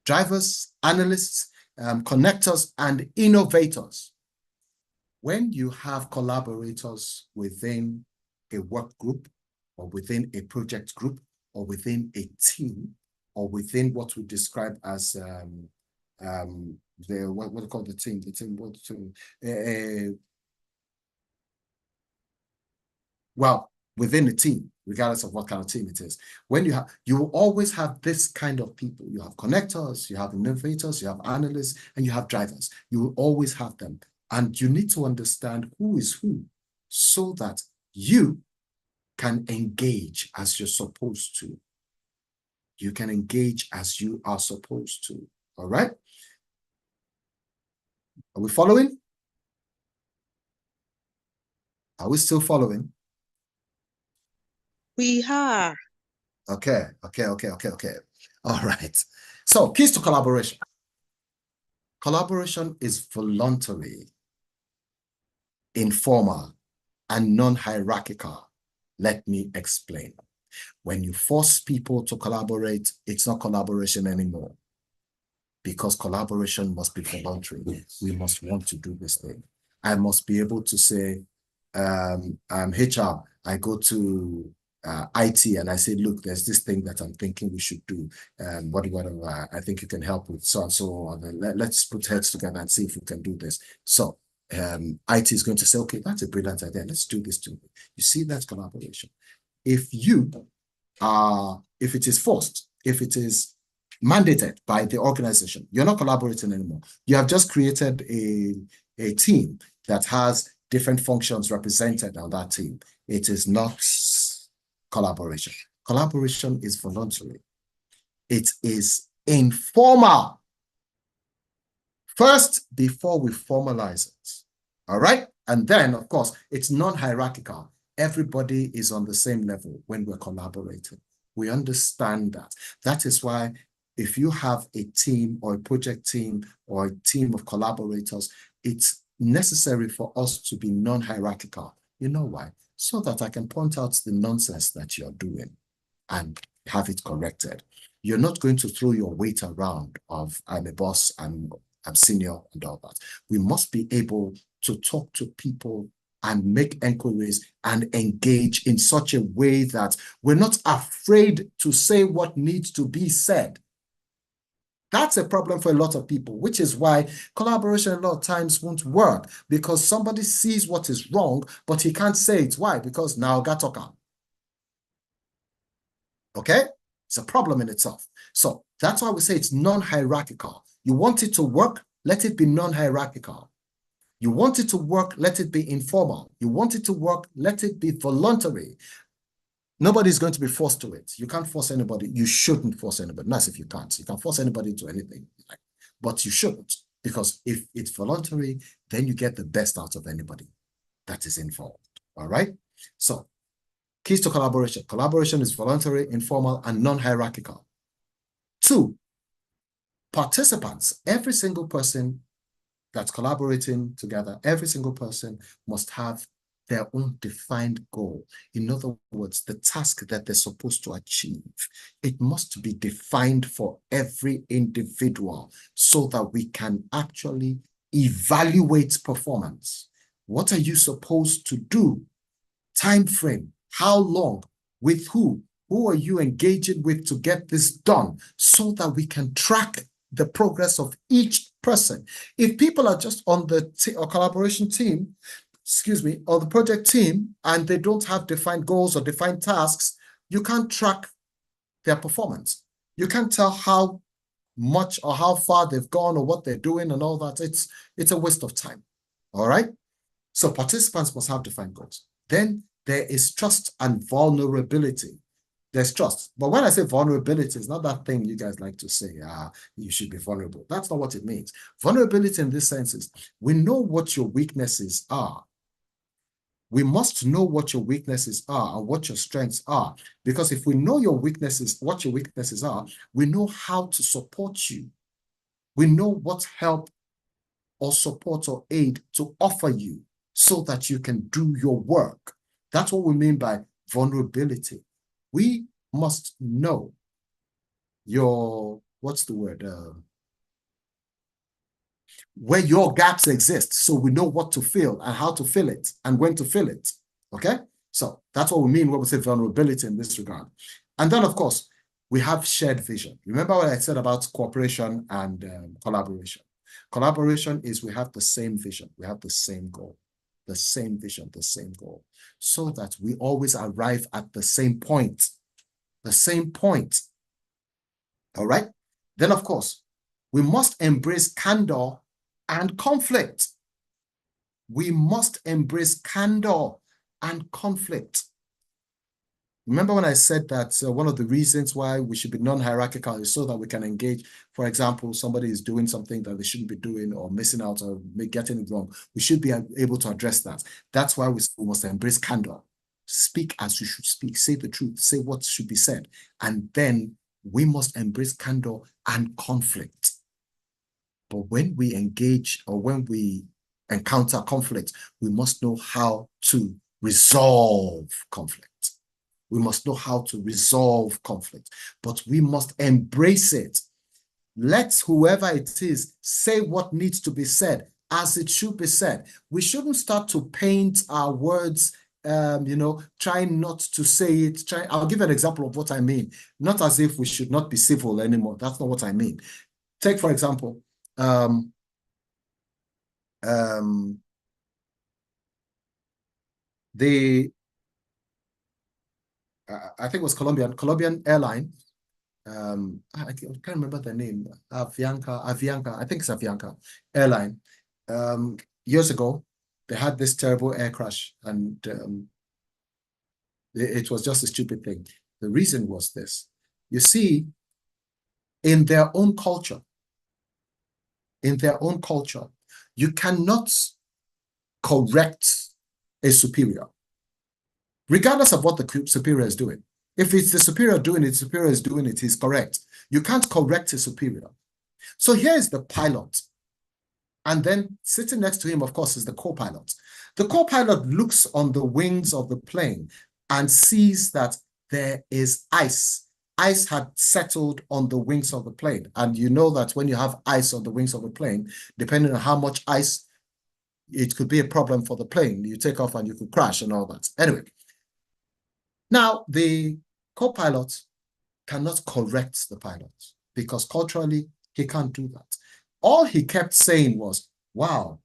S3: Drivers, analysts, connectors and innovators. When you have collaborators within a work group or within a project group or within a team or within what we describe as what do you call the team? Well, within the team, regardless of what kind of team it is, when you will always have this kind of people. You have connectors, you have innovators, you have analysts, and you have drivers. You will always have them. And you need to understand who is who so that you can engage as you're supposed to. You can engage as you are supposed to. All right? Are we following? Are we still following?
S7: We are.
S3: Okay. All right. So, keys to collaboration. Collaboration is voluntary, informal, and non-hierarchical. Let me explain. When you force people to collaborate, it's not collaboration anymore, because collaboration must be voluntary. We must want to do this thing. I must be able to say, I'm HR, I go to IT and I say, look, there's this thing that I'm thinking we should do. Whatever, I think you can help with so and so on. Let's put heads together and see if we can do this. So IT is going to say, okay, that's a brilliant idea. Let's do this too. You see, that's collaboration. If it is forced, if it is mandated by the organization, you're not collaborating anymore. You have just created a team that has different functions represented on that team. It is not collaboration. Collaboration is voluntary. It is informal. First, before we formalize it. All right? And then, of course, it's non-hierarchical. Everybody is on the same level when we're collaborating. We understand that. That is why if you have a team or a project team or a team of collaborators, it's necessary for us to be non-hierarchical. You know why? So that I can point out the nonsense that you're doing and have it corrected. You're not going to throw your weight around of I'm a boss, I'm senior and all that. We must be able to talk to people and make inquiries and engage in such a way that we're not afraid to say what needs to be said. That's a problem for a lot of people, which is why collaboration a lot of times won't work, because somebody sees what is wrong, but he can't say it. Why? Because now gatoka. Okay? It's a problem in itself. So that's why we say it's non-hierarchical. You want it to work, let it be non-hierarchical. You want it to work, let it be informal. You want it to work, let it be voluntary. Nobody's going to be forced to it. You can't force anybody. You shouldn't force anybody. Not if you can't. You can force anybody to anything. But you shouldn't. Because if it's voluntary, then you get the best out of anybody that is involved. All right? So, keys to collaboration. Collaboration is voluntary, informal, and non-hierarchical. 2, participants. Every single person that's collaborating together, every single person must have their own defined goal. In other words, the task that they're supposed to achieve. It must be defined for every individual so that we can actually evaluate performance. What are you supposed to do? Time frame, how long, with who? Who are you engaging with to get this done so that we can track the progress of each person? If people are just on the collaboration team, or the project team, and they don't have defined goals or defined tasks, you can't track their performance. You can't tell how much or how far they've gone or what they're doing and all that. It's a waste of time. All right? So participants must have defined goals. Then there is trust and vulnerability. There's trust. But when I say vulnerability, it's not that thing you guys like to say, you should be vulnerable. That's not what it means. Vulnerability in this sense is we know what your weaknesses are. We must know what your weaknesses are and what your strengths are. Because if we know your weaknesses, what your weaknesses are, we know how to support you. We know what help or support or aid to offer you so that you can do your work. That's what we mean by vulnerability. We must know your, what's the word? where your gaps exist, so we know what to fill and how to fill it and when to fill it. Okay? So that's what we mean when we say vulnerability in this regard. And then, of course, we have shared vision. Remember what I said about cooperation and collaboration? Collaboration is we have the same vision, we have the same goal, the same vision, the same goal, so that we always arrive at the same point, the same point. All right? Then, of course, we must embrace candor and conflict. We must embrace candor and conflict. Remember when I said that one of the reasons why we should be non-hierarchical is so that we can engage. For example, somebody is doing something that they shouldn't be doing or missing out or getting it wrong. We should be able to address that. That's why we must embrace candor. Speak as you should speak. Say the truth. Say what should be said. And then we must embrace candor and conflict. But when we engage or when we encounter conflict, we must know how to resolve conflict. We must know how to resolve conflict, but we must embrace it. Let whoever it is say what needs to be said as it should be said. We shouldn't start to paint our words, trying not to say it. I'll give an example of what I mean. Not as if we should not be civil anymore. That's not what I mean. Take, for example, I think it was Colombian airline. I can't remember the name. Avianca. I think it's Avianca airline. Years ago, they had this terrible air crash, and it was just a stupid thing. The reason was this. You see, in their own culture, you cannot correct a superior, regardless of what the superior is doing. If it's the superior doing it, superior is doing it, he's correct. You can't correct a superior. So here's the pilot. And then sitting next to him, of course, is the co-pilot. The co-pilot looks on the wings of the plane and sees that there is ice. Ice had settled on the wings of the plane. And you know that when you have ice on the wings of the plane, depending on how much ice, it could be a problem for the plane. You take off and you could crash and all that. Anyway, now the co-pilot cannot correct the pilot because culturally he can't do that. All he kept saying was, wow,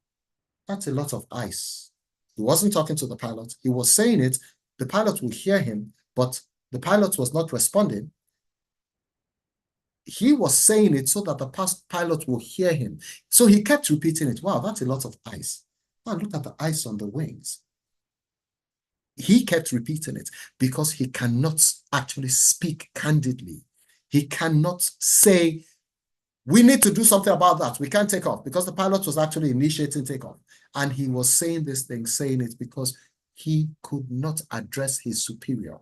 S3: that's a lot of ice. He wasn't talking to the pilot. He was saying it. The pilot will hear him, but the pilot was not responding. He was saying it so that the pilot will hear him. So he kept repeating it. Wow, that's a lot of ice. Wow, look at the ice on the wings. He kept repeating it because he cannot actually speak candidly. He cannot say, we need to do something about that. We can't take off, because the pilot was actually initiating takeoff. And he was saying this thing, saying it because he could not address his superior,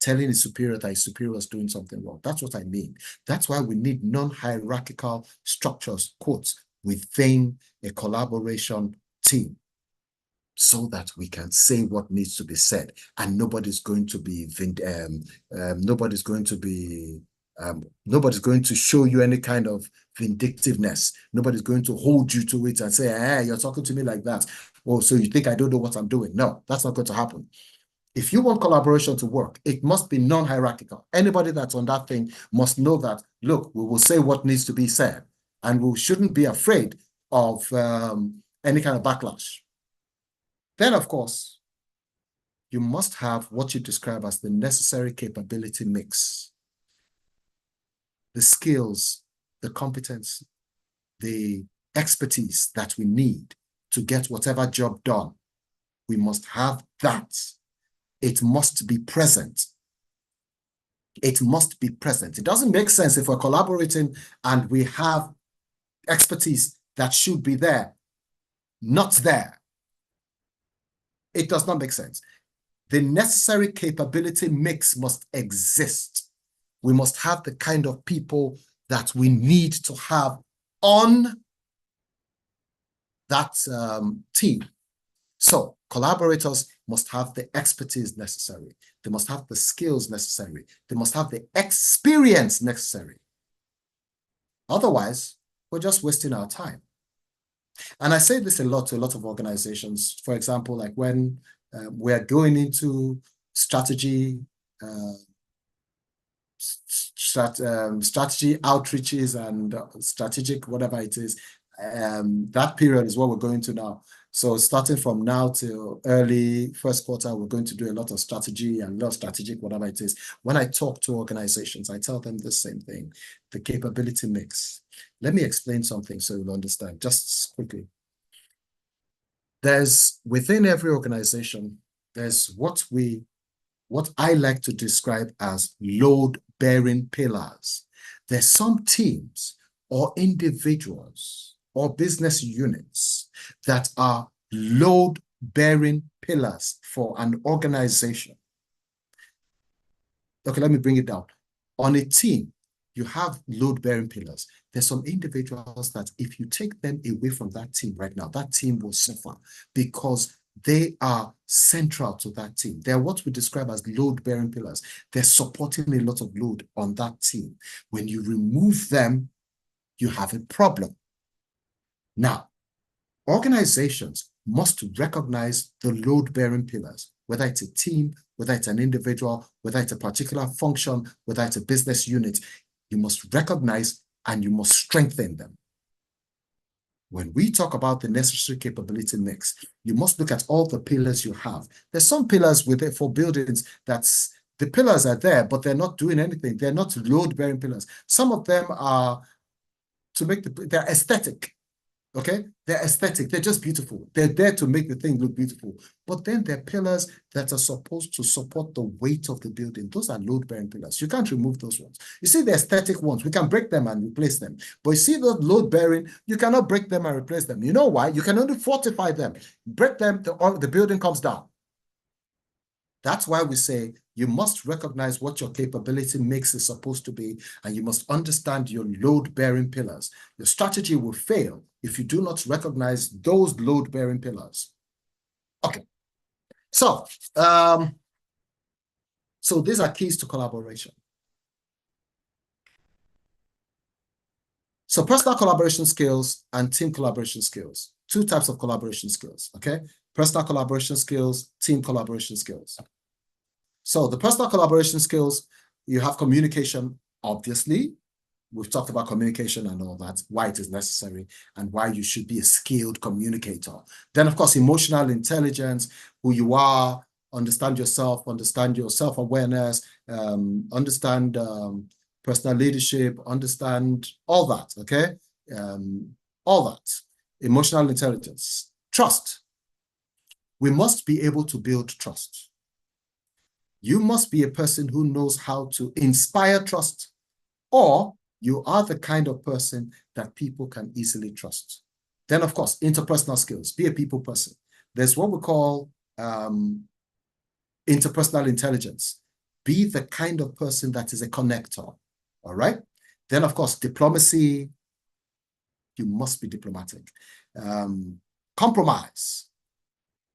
S3: telling his superior that his superior was doing something wrong. That's what I mean. That's why we need non-hierarchical structures, quotes, within a collaboration team, so that we can say what needs to be said, and nobody's going to show you any kind of vindictiveness. Nobody's going to hold you to it and say, hey, you're talking to me like that. Oh, so you think I don't know what I'm doing? No, that's not going to happen. If you want collaboration to work, it must be non-hierarchical. Anybody that's on that thing must know that, look, we will say what needs to be said, and we shouldn't be afraid of any kind of backlash. Then, of course, you must have what you describe as the necessary capability mix. The skills, the competence, the expertise that we need to get whatever job done. We must have that. It must be present. It must be present. It doesn't make sense if we're collaborating and we have expertise that should be there, not there. It does not make sense. The necessary capability mix must exist. We must have the kind of people that we need to have on that team. So collaborators must have the expertise necessary. They must have the skills necessary. They must have the experience necessary. Otherwise, we're just wasting our time. And I say this a lot to a lot of organizations. For example, like when we're going into strategy, strategy outreaches and strategic whatever it is, that period is what we're going to now. So starting from now till early first quarter, we're going to do a lot of strategy and a lot of strategic whatever it is. When I talk to organizations, I tell them the same thing, the capability mix. Let me explain something so you'll understand just quickly. There's within every organization, there's what I like to describe as load-bearing pillars. There's some teams or individuals or business units that are load-bearing pillars for an organization. Okay, let me bring it down. On a team, you have load-bearing pillars. There's some individuals that if you take them away from that team right now, that team will suffer because they are central to that team. They're what we describe as load-bearing pillars. They're supporting a lot of load on that team. When you remove them, you have a problem. Now, organizations must recognize the load-bearing pillars, whether it's a team, whether it's an individual, whether it's a particular function, whether it's a business unit. You must recognize and you must strengthen them. When we talk about the necessary capability mix, you must look at all the pillars you have. There's some pillars with it for buildings that's the pillars are there, but they're not doing anything. They're not load-bearing pillars. Some of them are to make they're aesthetic. Okay, they're aesthetic, they're just beautiful. They're there to make the thing look beautiful. But then they're pillars that are supposed to support the weight of the building. Those are load-bearing pillars. You can't remove those ones. You see the aesthetic ones, we can break them and replace them. But you see those load-bearing, you cannot break them and replace them. You know why? You can only fortify them. Break them, the building comes down. That's why we say you must recognize what your capability mix is supposed to be, and you must understand your load-bearing pillars. Your strategy will fail if you do not recognize those load-bearing pillars. Okay, so these are keys to collaboration. So personal collaboration skills and team collaboration skills. Two types of collaboration skills, okay? Personal collaboration skills, team collaboration skills. So the personal collaboration skills, you have communication, obviously. We've talked about communication and all that, why it is necessary and why you should be a skilled communicator. Then, of course, emotional intelligence, who you are, understand yourself, understand your self-awareness, understand personal leadership, understand all that, okay? All that. Emotional intelligence. Trust. We must be able to build trust. You must be a person who knows how to inspire trust, or you are the kind of person that people can easily trust. Then, of course, interpersonal skills. Be a people person. There's what we call interpersonal intelligence. Be the kind of person that is a connector, all right? Then, of course, diplomacy. You must be diplomatic. Compromise.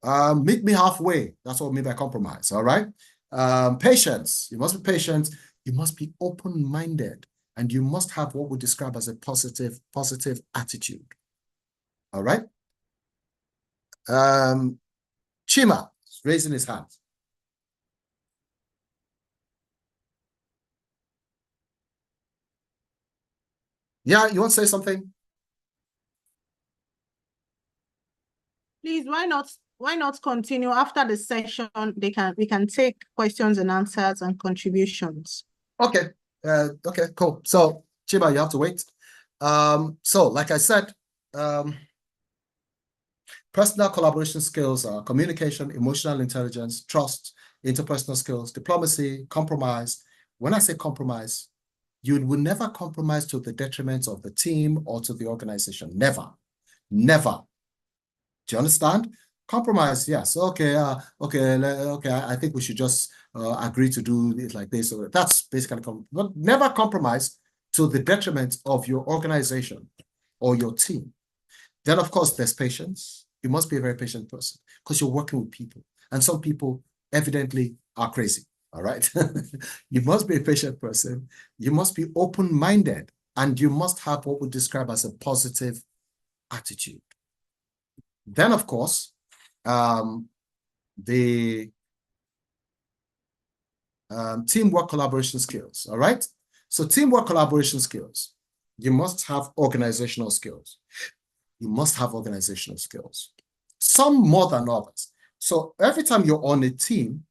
S3: Meet me halfway. That's what I mean by compromise, all right? Patience. You must be patient. You must be open-minded. And you must have what we describe as a positive attitude. All right? Chima, raising his hand. Yeah, you want to say something?
S1: Please, why not continue after the session? We can take questions and answers and contributions.
S3: Okay. Okay, cool. So, Chima, you have to wait. So, like I said, personal collaboration skills are communication, emotional intelligence, trust, interpersonal skills, diplomacy, compromise. When I say compromise, you will never compromise to the detriment of the team or to the organization. Never. Never. Do you understand? Compromise, yes. Okay, okay. I think we should just agree to do it like this. So that's basically, but never compromise to the detriment of your organization or your team. Then, of course, there's patience. You must be a very patient person because you're working with people. And some people evidently are crazy, all right? You must be a patient person. You must be open-minded. And you must have what we describe as a positive attitude. Then, of course, the teamwork collaboration skills, all right? So teamwork collaboration skills, you must have organizational skills. You must have organizational skills, some more than others. So every time you're on a team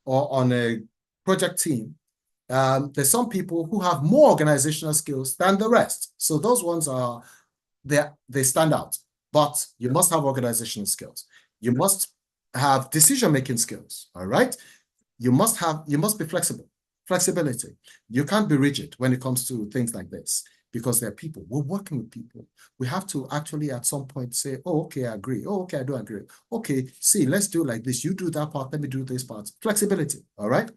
S3: or on a project team, there's some people who have more organizational skills than the rest. So those ones are, they stand out, but you must have organizational skills. You must have decision-making skills, all right? You must be flexibility. You can't be rigid when it comes to things like this, because they're people. We're working with people. We have to actually at some point say, oh, okay, I agree. Oh, okay, I do agree. Okay, see, let's do it like this. You do that part, let me do this part. Flexibility, all right?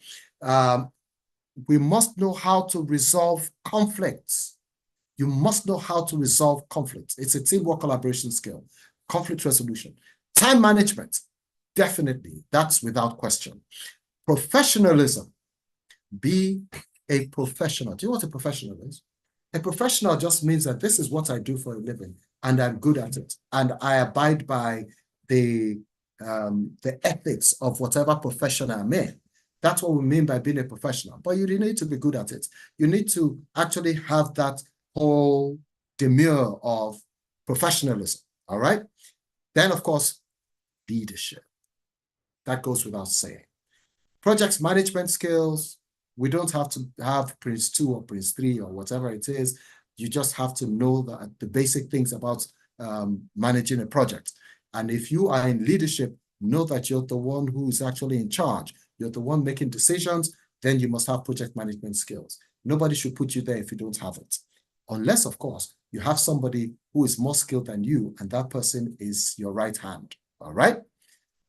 S3: We must know how to resolve conflicts. You must know how to resolve conflicts. It's a teamwork collaboration skill. Conflict resolution. Time management, definitely, that's without question. Professionalism. Be a professional. Do you know what a professional is? A professional just means that this is what I do for a living and I'm good at it. And I abide by the ethics of whatever profession I'm in. That's what we mean by being a professional. But you need to be good at it. You need to actually have that whole demure of professionalism, all right? Then, of course, leadership. That goes without saying. Projects management skills, we don't have to have Prince 2 or Prince 3 or whatever it is. You just have to know the basic things about managing a project. And if you are in leadership, know that you're the one who is actually in charge. You're the one making decisions, then you must have project management skills. Nobody should put you there if you don't have it. Unless, of course, you have somebody who is more skilled than you, and that person is your right hand, all right?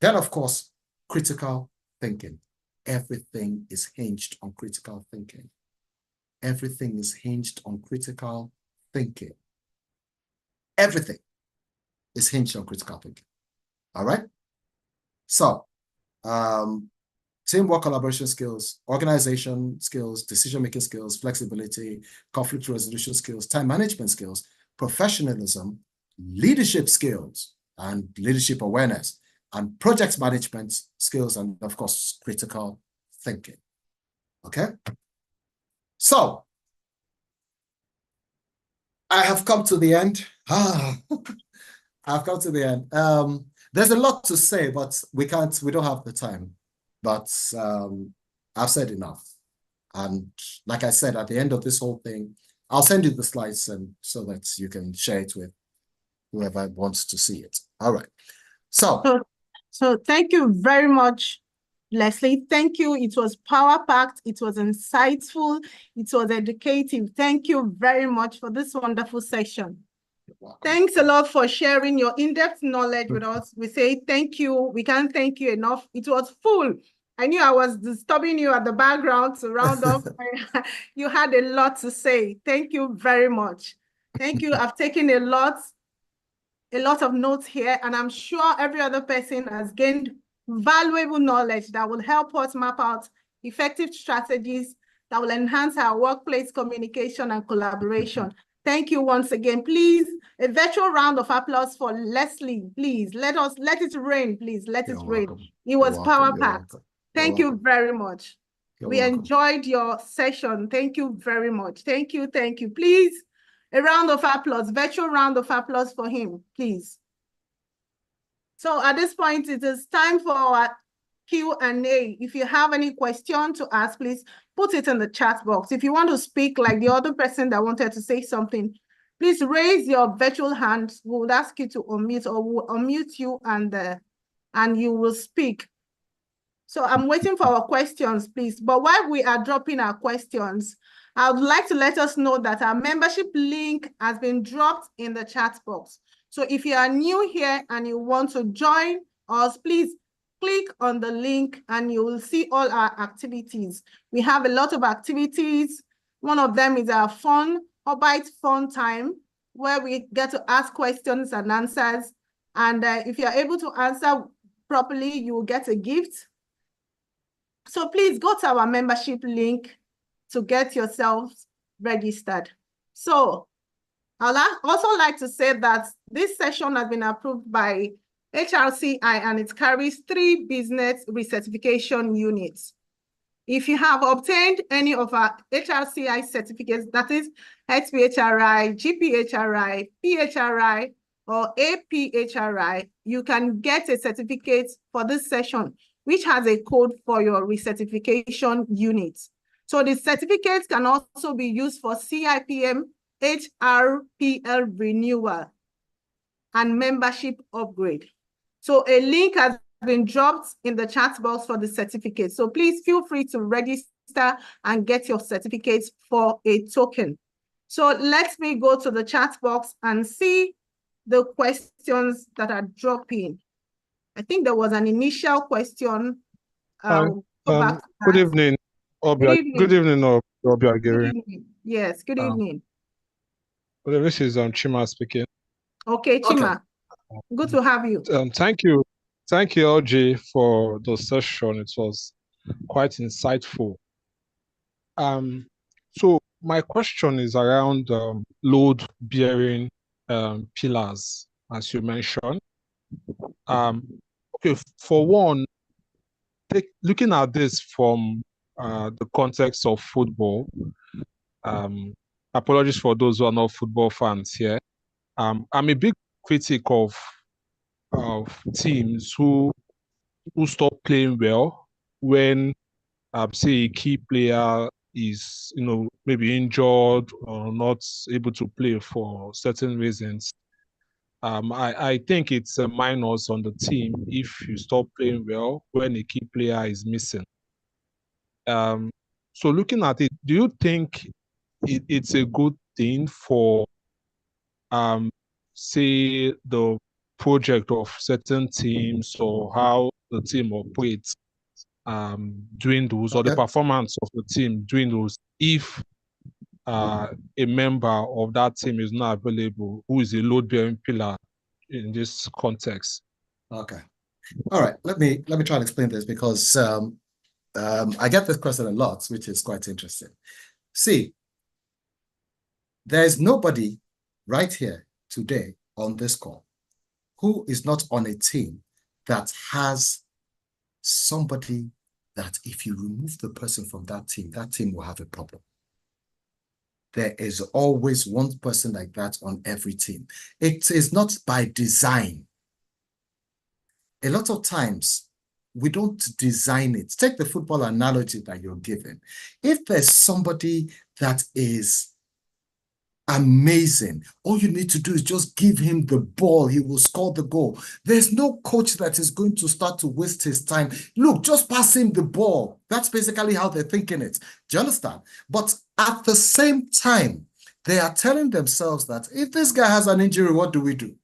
S3: Then, of course, critical thinking. Everything is hinged on critical thinking. Everything is hinged on critical thinking. Everything is hinged on critical thinking. All right? So, teamwork collaboration skills, organization skills, decision-making skills, flexibility, conflict resolution skills, time management skills, professionalism, leadership skills, and leadership awareness, and project management skills, and of course, critical thinking. Okay? So, I have come to the end. I've come to the end. There's a lot to say, but we don't have the time. But I've said enough. And like I said, at the end of this whole thing, I'll send you the slides and so that you can share it with whoever wants to see it. All right.
S1: So thank you very much, Leslie. Thank you. It was power-packed. It was insightful. It was educative. Thank you very much for this wonderful session. Thanks a lot for sharing your in-depth knowledge with us. We say thank you. We can't thank you enough. It was full. I knew I was disturbing you at the background to round up. You had a lot to say. Thank you very much. Thank you. I've taken a lot of notes here, and I'm sure every other person has gained valuable knowledge that will help us map out effective strategies that will enhance our workplace communication and collaboration. Thank you once again. Please, a virtual round of applause for Leslie. Please, let it rain, please. Let it rain. It was power-packed. Thank you very much. We enjoyed your session. Thank you very much. Thank you. Thank you. Please, a round of applause, virtual round of applause for him, please. So at this point, it is time for our Q&A. If you have any question to ask, please put it in the chat box. If you want to speak like the other person that wanted to say something, please raise your virtual hand. We'll ask you to unmute, or we'll unmute you and you will speak. So I'm waiting for our questions, please. But while we are dropping our questions, I would like to let us know that our membership link has been dropped in the chat box. So if you are new here and you want to join us, please click on the link and you will see all our activities. We have a lot of activities. One of them is our fun time, where we get to ask questions and answers. And if you're able to answer properly, you will get a gift. So please go to our membership link to get yourselves registered. So I'd also like to say that this session has been approved by HRCI, and it carries 3 business recertification units. If you have obtained any of our HRCI certificates, that is HPHRI, GPHRI, PHRI, or APHRI, you can get a certificate for this session, which has a code for your recertification unit. So the certificates can also be used for CIPM, HRPL renewal, and membership upgrade. So a link has been dropped in the chat box for the certificate. So please feel free to register and get your certificates for a token. So let me go to the chat box and see the questions that are dropping. I think there was an initial question. Go back to
S8: Good
S1: that.
S8: evening, Obia.
S1: Good evening.
S8: Good evening, Obia.
S1: Good evening. Yes, good evening.
S8: This is Chima speaking.
S1: Okay, Chima. Good to have you.
S8: Thank you, LG, for the session. It was quite insightful. So my question is around load-bearing pillars, as you mentioned. Okay, for one, looking at this from the context of football. Apologies for those who are not football fans here. I'm a big critic of teams who stop playing well when say a key player is maybe injured or not able to play for certain reasons. I think it's a minus on the team if you stop playing well when a key player is missing. So looking at it, do you think it's a good thing for say the project of certain teams or how the team operates doing those, or the performance of the team doing those, if a member of that team is not available, who is a load-bearing pillar in this context?
S3: Okay. All right. Let me try and explain this, because I get this question a lot, which is quite interesting. See, there's nobody right here today on this call who is not on a team that has somebody that if you remove the person from that team will have a problem. There is always one person like that on every team. It is not by design. A lot of times, we don't design it. Take the football analogy that you're given. If there's somebody that is amazing, all you need to do is just give him the ball, he will score the goal. There's no coach that is going to start to waste his time. Look, just pass him the ball. That's basically how they're thinking it. Do you understand? But at the same time, they are telling themselves that if this guy has an injury, what do we do?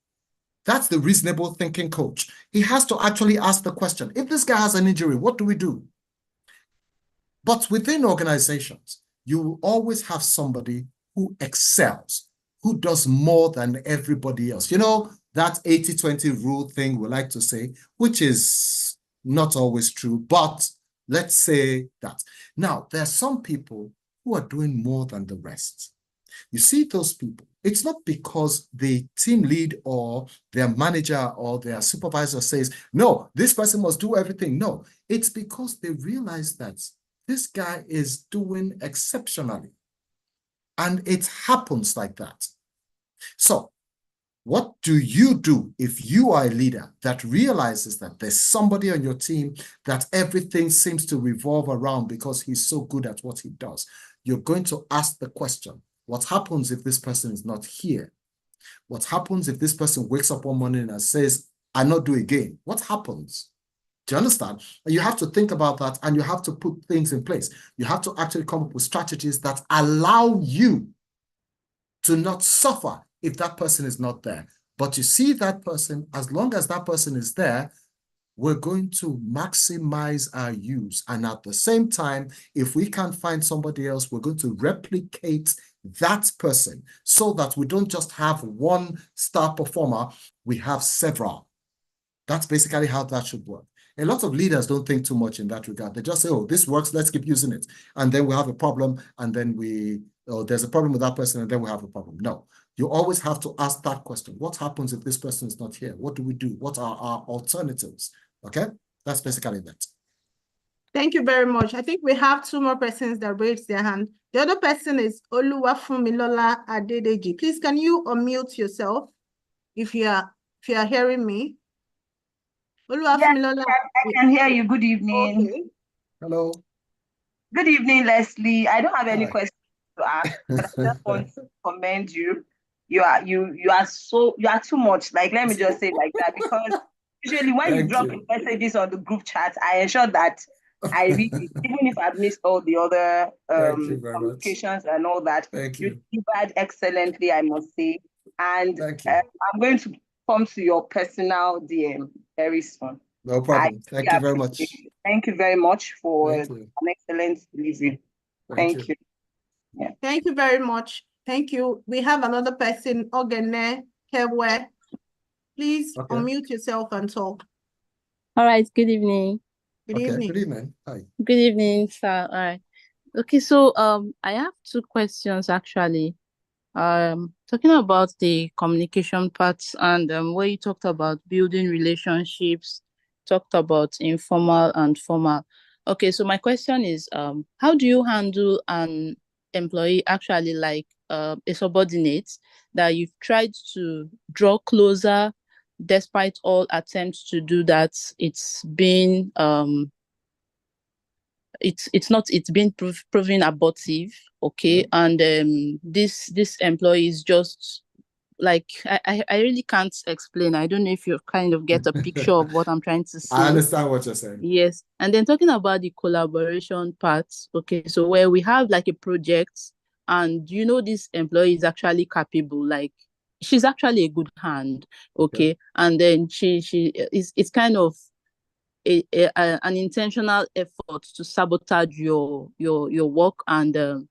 S3: That's the reasonable thinking coach. He has to actually ask the question, if this guy has an injury, what do we do? But within organizations, you will always have somebody who excels, who does more than everybody else. You know, that 80-20 rule thing we like to say, which is not always true, but let's say that. Now, there are some people who are doing more than the rest. You see those people, it's not because the team lead or their manager or their supervisor says, no, this person must do everything. No, it's because they realize that this guy is doing exceptionally. And it happens like that. So what do you do if you are a leader that realizes that there's somebody on your team that everything seems to revolve around because he's so good at what he does? You're going to ask the question, what happens if this person is not here? What happens if this person wakes up one morning and says, I not do again? What happens? Do you understand? And you have to think about that, and you have to put things in place. You have to actually come up with strategies that allow you to not suffer if that person is not there. But you see that person, as long as that person is there, we're going to maximize our use. And at the same time, if we can't find somebody else, we're going to replicate that person so that we don't just have one star performer, we have several. That's basically how that should work. A lot of leaders don't think too much in that regard. They just say, oh, this works, let's keep using it. And then we have a problem, and then there's a problem with that person, and then we have a problem. No, You always have to ask that question. What happens if this person is not here? What do we do? What are our alternatives? Okay, that's basically that.
S1: Thank you very much. I think we have 2 more persons that raised their hand. The other person is Oluwafunmilola Adedeji. Please, can you unmute yourself if you are hearing me? Oluwafunmilola.
S9: I can hear you. Good evening.
S1: Okay.
S3: Hello.
S9: Good evening, Leslie. I don't have any
S3: Hi.
S9: questions to ask, but I just want to commend you. You are too much. Like, let me just say it like that, because usually when you
S3: Thank
S9: drop
S3: you.
S9: messages on the group chat, I ensure that I read it, even if I've missed all the other
S3: Thank you very much.
S9: communications and all that.
S3: Thank
S9: You
S3: you.
S9: delivered excellently, I must say. And
S3: Thank you.
S9: I'm going to come to your personal DM very soon.
S3: No problem. Thank you very much.
S9: Thank you very much for
S3: Thank you.
S9: an excellent delivery.
S3: Thank you.
S9: Yeah.
S1: Thank you very much. Thank you. We have another person, Ogene Kewe. Please unmute yourself and talk.
S10: All right, good evening.
S1: Good evening.
S3: Good evening. Hi.
S10: Good evening, sir. All right. Okay, so I have 2 questions actually. Talking about the communication parts and where you talked about building relationships, talked about informal and formal. Okay, so my question is, how do you handle an employee actually like a subordinate that you've tried to draw closer despite all attempts to do that? It's been it's been proven abortive, okay? And this employee is just like, I really can't explain. I don't know if you kind of get a picture of what I'm trying to say.
S3: I understand what you're saying.
S10: Yes. And then talking about the collaboration part, okay, so where we have like a project and this employee is actually capable, like she's actually a good hand, okay? And then she is, it's kind of an intentional effort to sabotage your work, and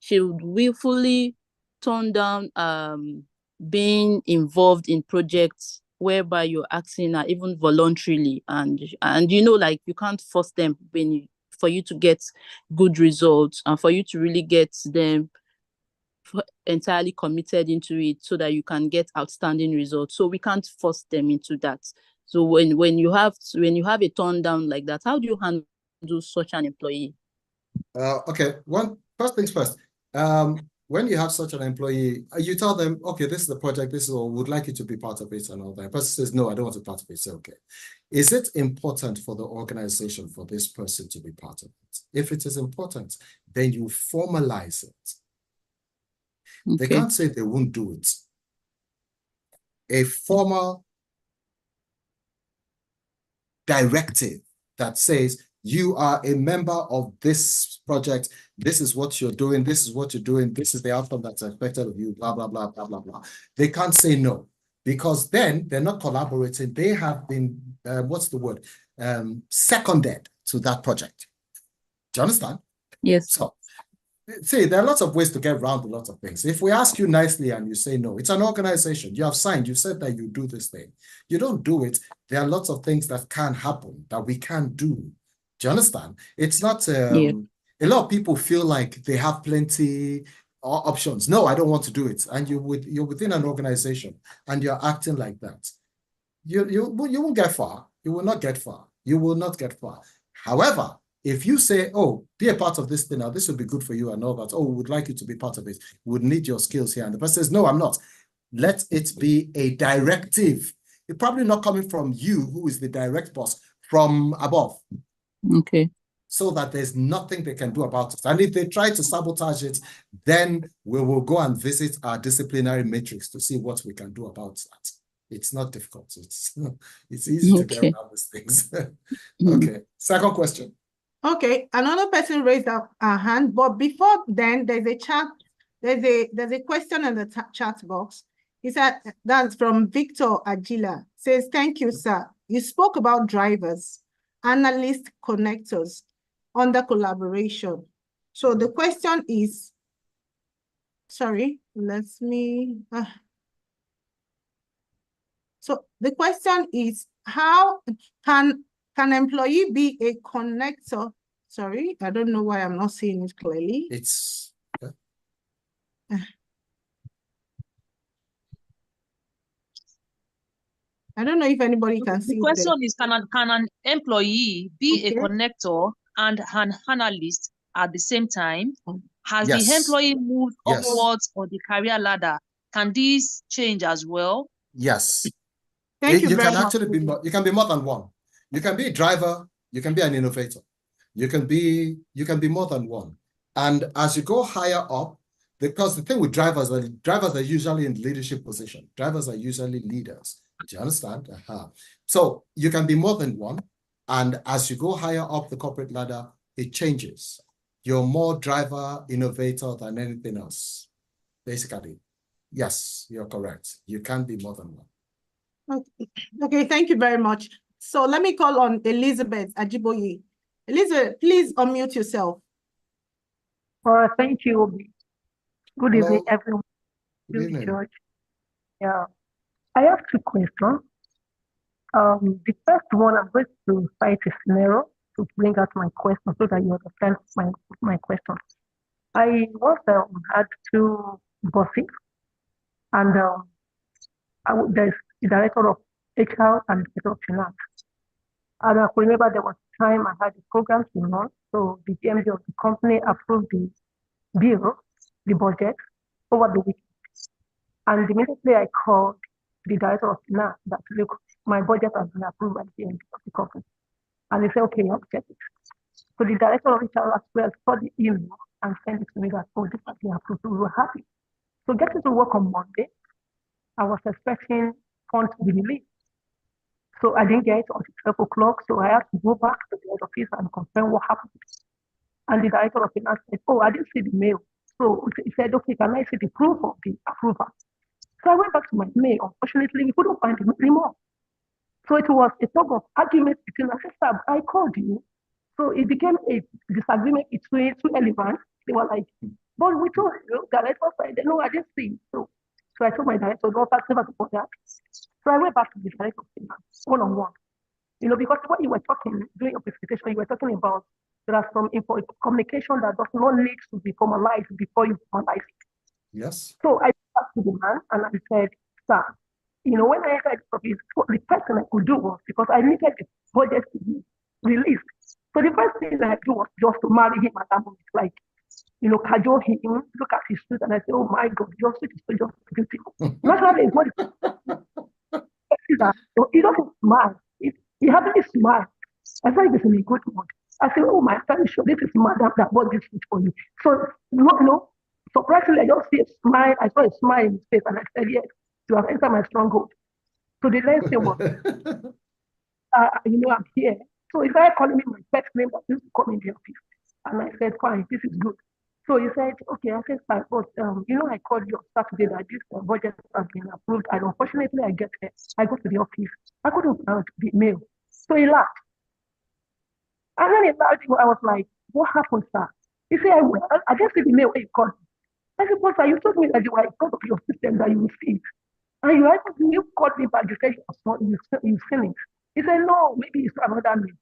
S10: she would willfully turn down being involved in projects whereby you're asking her, even voluntarily, and like you can't force them for you to get good results and for you to really get them entirely committed into it so that you can get outstanding results. So we can't force them into that. So when you have a turn down like that, how do you handle such an employee?
S3: Okay, first things first. When you have such an employee, you tell them, okay, this is the project, this is what would like you to be part of it and all that. Person says, no, I don't want to be part of it. Say, okay. Is it important for the organization for this person to be part of it? If it is important, then you formalize it. They can't say they won't do it. A formal directive that says you are a member of this project, this is what you're doing, this is what you're doing, this is the outcome that's expected of you, blah, blah, blah, blah, blah, blah. They can't say no, because then they're not collaborating. They have been, seconded to that project. Do you understand?
S10: Yes.
S3: So, see, there are lots of ways to get around a lot of things. If we ask you nicely and you say no, it's an organization. You have signed, you said that you do this thing. You don't do it. There are lots of things that can happen that we can't do. Do you understand? It's not, a lot of people feel like they have plenty options. No, I don't want to do it. And you're within an organization and you're acting like that. You won't get far. You will not get far. You will not get far. However, if you say, oh, be a part of this thing, now this would be good for you and all that, oh, we would like you to be part of it, we would need your skills here. And the person says, no, I'm not. Let it be a directive. It's probably not coming from you, who is the direct boss, from above.
S10: Okay.
S3: So that there's nothing they can do about it. And if they try to sabotage it, then we will go and visit our disciplinary matrix to see what we can do about that. It's not difficult. It's easy to get around these things. Okay. Second question.
S1: Okay, another person raised up a hand, but before then, there's a chat. There's a question in the chat box. He said, that's from Victor Agila. Says, thank you, sir. You spoke about drivers, analyst, connectors under collaboration. So the question is, sorry, let me. So the question is, how can employee be a connector? Sorry, I don't know why I'm not seeing it clearly.
S3: It's
S1: I don't know if anybody can
S7: The
S1: see
S7: question
S1: them.
S7: is, can an employee be a
S1: Okay.
S7: connector and an analyst at the same time? Has the
S3: Yes.
S7: employee moved
S3: Yes.
S7: upwards on the career ladder? Can this change as well?
S3: Yes.
S1: Thank you
S3: You
S1: very
S3: can
S1: much.
S3: actually be you can be more than one. You can be a driver, you can be an innovator. You can be more than one. And as you go higher up, because the thing with drivers are usually in leadership position. Drivers are usually leaders. Do you understand? So you can be more than one. And as you go higher up the corporate ladder, it changes. You're more driver, innovator than anything else. Basically, yes, you're correct. You can be more than one.
S1: Okay, thank you very much. So let me call on Elizabeth Ajiboye. Elizabeth, please unmute yourself.
S11: Thank you. Good
S3: Hello.
S11: evening, everyone.
S3: Good evening.
S11: George. Yeah, I have two questions. The first one, I'm going to cite a scenario to bring out my question so that you understand my question. I once had two bosses, and there's the director of HR and the director of finance. And I remember there was a time I had a program to run, so the GMD of the company approved the bill, the budget, over the weekend. And immediately I called the director of finance that, look, my budget has been approved by the GMD of the company. And he said, okay, I'll check it. So the director of HR as well saw the email and sent it to me that, oh, this has been approved. So we were happy. So getting to work on Monday, I was expecting funds to be released. So I didn't get it until 12 o'clock. So I had to go back to the head office and confirm what happened. And the director of finance said, oh, I didn't see the mail. So he said, okay, can I see the proof of the approval? So I went back to my mail. Unfortunately, we couldn't find it anymore. So it was a talk of argument between us. I called you. So it became a disagreement between two elements. They were like, but we told you, the director said, no, I didn't see it. So I told my director, no, that's never support that. So I went back to the director of finance, one-on-one. Because when you were talking, during your presentation, you were talking about there are some communication that does not need to be formalized before you formalize it.
S3: Yes.
S11: So I went back to the man and I said, sir, when I entered the office, the first thing I could do was, because I needed the budget to be released. So the first thing I do was just to marry him at that moment, like, cajole him, look at his suit, and I say, oh my God, your suit is so just beautiful. Naturally, it's what he doesn't smile. He hardly smiles. I said, this is a good mood. I said, oh my God, sure, this is madam that bought this food for you. So, surprisingly, I just see a smile. I saw a smile in his face, and I said, yes, you have entered my stronghold. So the next thing was, I'm here. So he started calling me my pet name that used to call me in the office. And I said, fine, this is good. So he said, okay, I said, fine, but, I called you on Saturday that this budget has been approved. And unfortunately, I get here. I go to the office. I couldn't find the mail. So he laughed. And then he laughed. I was like, what happened, sir? He said, well, I didn't see the mail when you called me. I said, but sir, you told me that you were in front of your system that you will see it. And you called me back, you said you've seen it. He said, no, maybe it's another mail.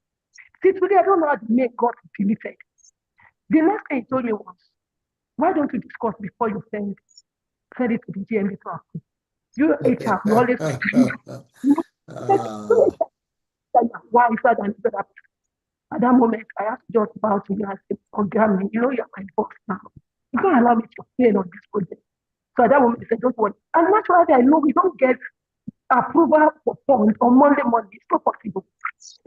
S11: See, today I don't know how the mail got deleted. The next thing he told me was, why don't you discuss before you send it to the GMD to approve? You HR, you always why is that and that? At that moment, I have to just bow to you and say, oh, Grammy, you're my boss now. You can't allow me to fail on this project. So at that moment, he said, don't worry. And naturally, I know we don't get approval for funds on Monday. It's not possible.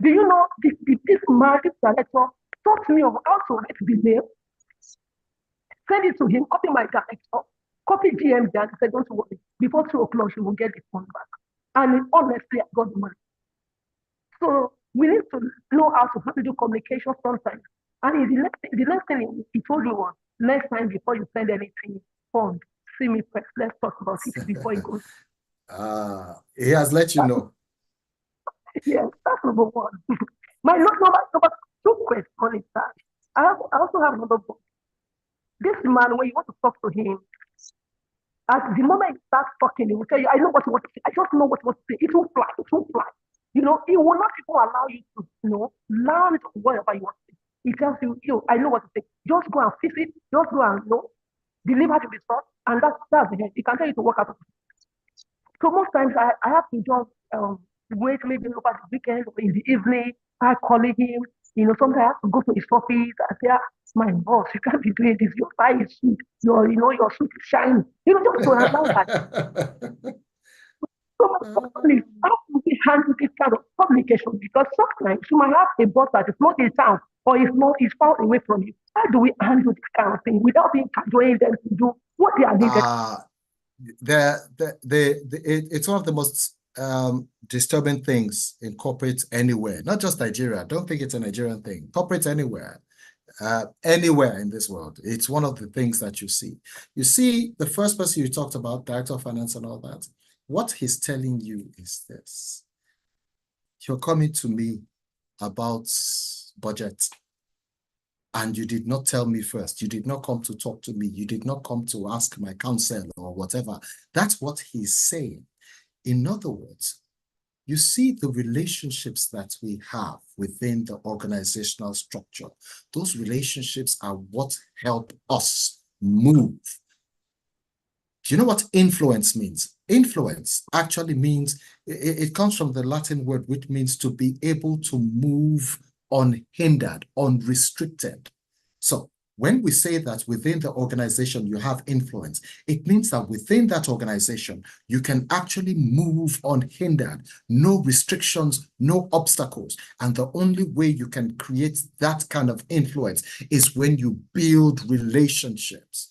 S11: Do you know this man, this director, talked to me of how to write the mail, send it to him, copy my director, copy GM and said, don't worry, before 2 o'clock, she will get the fund back. And honestly, I got the money. So we need to know how to do communication sometimes. And the next thing he told me was, next time before you send anything, fund, see me first. Let's talk about it before it goes.
S3: He has let you know.
S11: Yes, that's number one. My number two question is that I also have another book. This man, when you want to talk to him, at the moment he starts talking, he will tell you, I know what you want to say. I just know what you want to say. It will fly. It will fly. He will not even allow you to, land whatever you want to say. He tells you, I know what to say. Just go and fix it. Just go and, deliver the result. And that's the end. He can tell you to work out. So most times I have to just wait maybe over the weekend or in the evening, I calling him. Sometimes I have to go to his office and say, my boss, you can't be doing this. Your tie is sweet. Your suit is shiny. Just to allow that. So my question is, how do we handle this kind of communication? Because sometimes you might have a boss that is not in town or is far away from you. How do we handle this kind of thing without being cajoling them to do what they are needed?
S3: It's one of the most disturbing things in corporate anywhere, not just Nigeria. Don't think it's a Nigerian thing. Corporate anywhere in this world. It's one of the things that you see. You see, the first person you talked about, director of finance and all that, what he's telling you is this. You're coming to me about budget, and you did not tell me first. You did not come to talk to me. You did not come to ask my counsel or whatever. That's what he's saying. In other words, you see the relationships that we have within the organizational structure. Those relationships are what help us move. Do you know what influence means? Influence actually means, it comes from the Latin word, which means to be able to move unhindered, unrestricted. So when we say that within the organization you have influence, it means that within that organization, you can actually move unhindered, no restrictions, no obstacles. And the only way you can create that kind of influence is when you build relationships.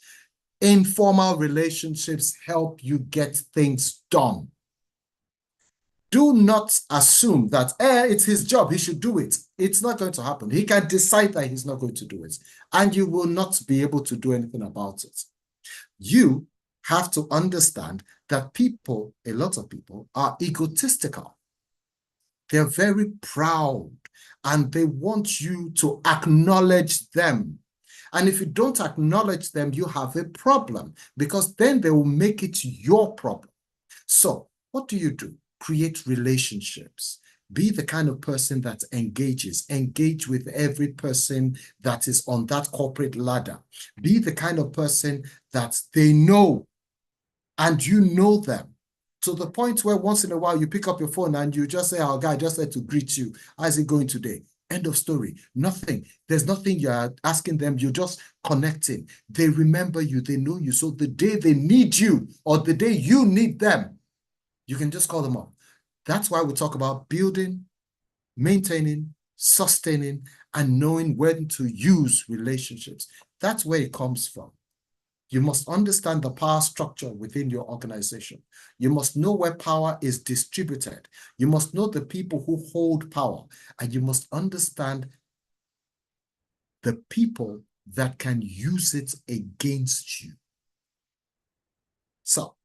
S3: Informal relationships help you get things done. Do not assume that it's his job, he should do it. It's not going to happen. He can decide that he's not going to do it, and you will not be able to do anything about it. You have to understand that people, a lot of people, are egotistical. They're very proud, and they want you to acknowledge them. And if you don't acknowledge them, you have a problem, because then they will make it your problem. So what do? Create relationships. Be the kind of person that engage with every person that is on that corporate ladder. Be the kind of person that they know and you know them, to the point where once in a while you pick up your phone and you just say, our guy just said to greet you. How's it going today? End of story. Nothing. There's nothing you're asking them. You're just connecting. They remember you. They know you. So the day they need you or the day you need them, you can just call them up. That's why we talk about building, maintaining, sustaining, and knowing when to use relationships. That's where it comes from. You must understand the power structure within your organization. You must know where power is distributed. You must know the people who hold power, and you must understand the people that can use it against you. So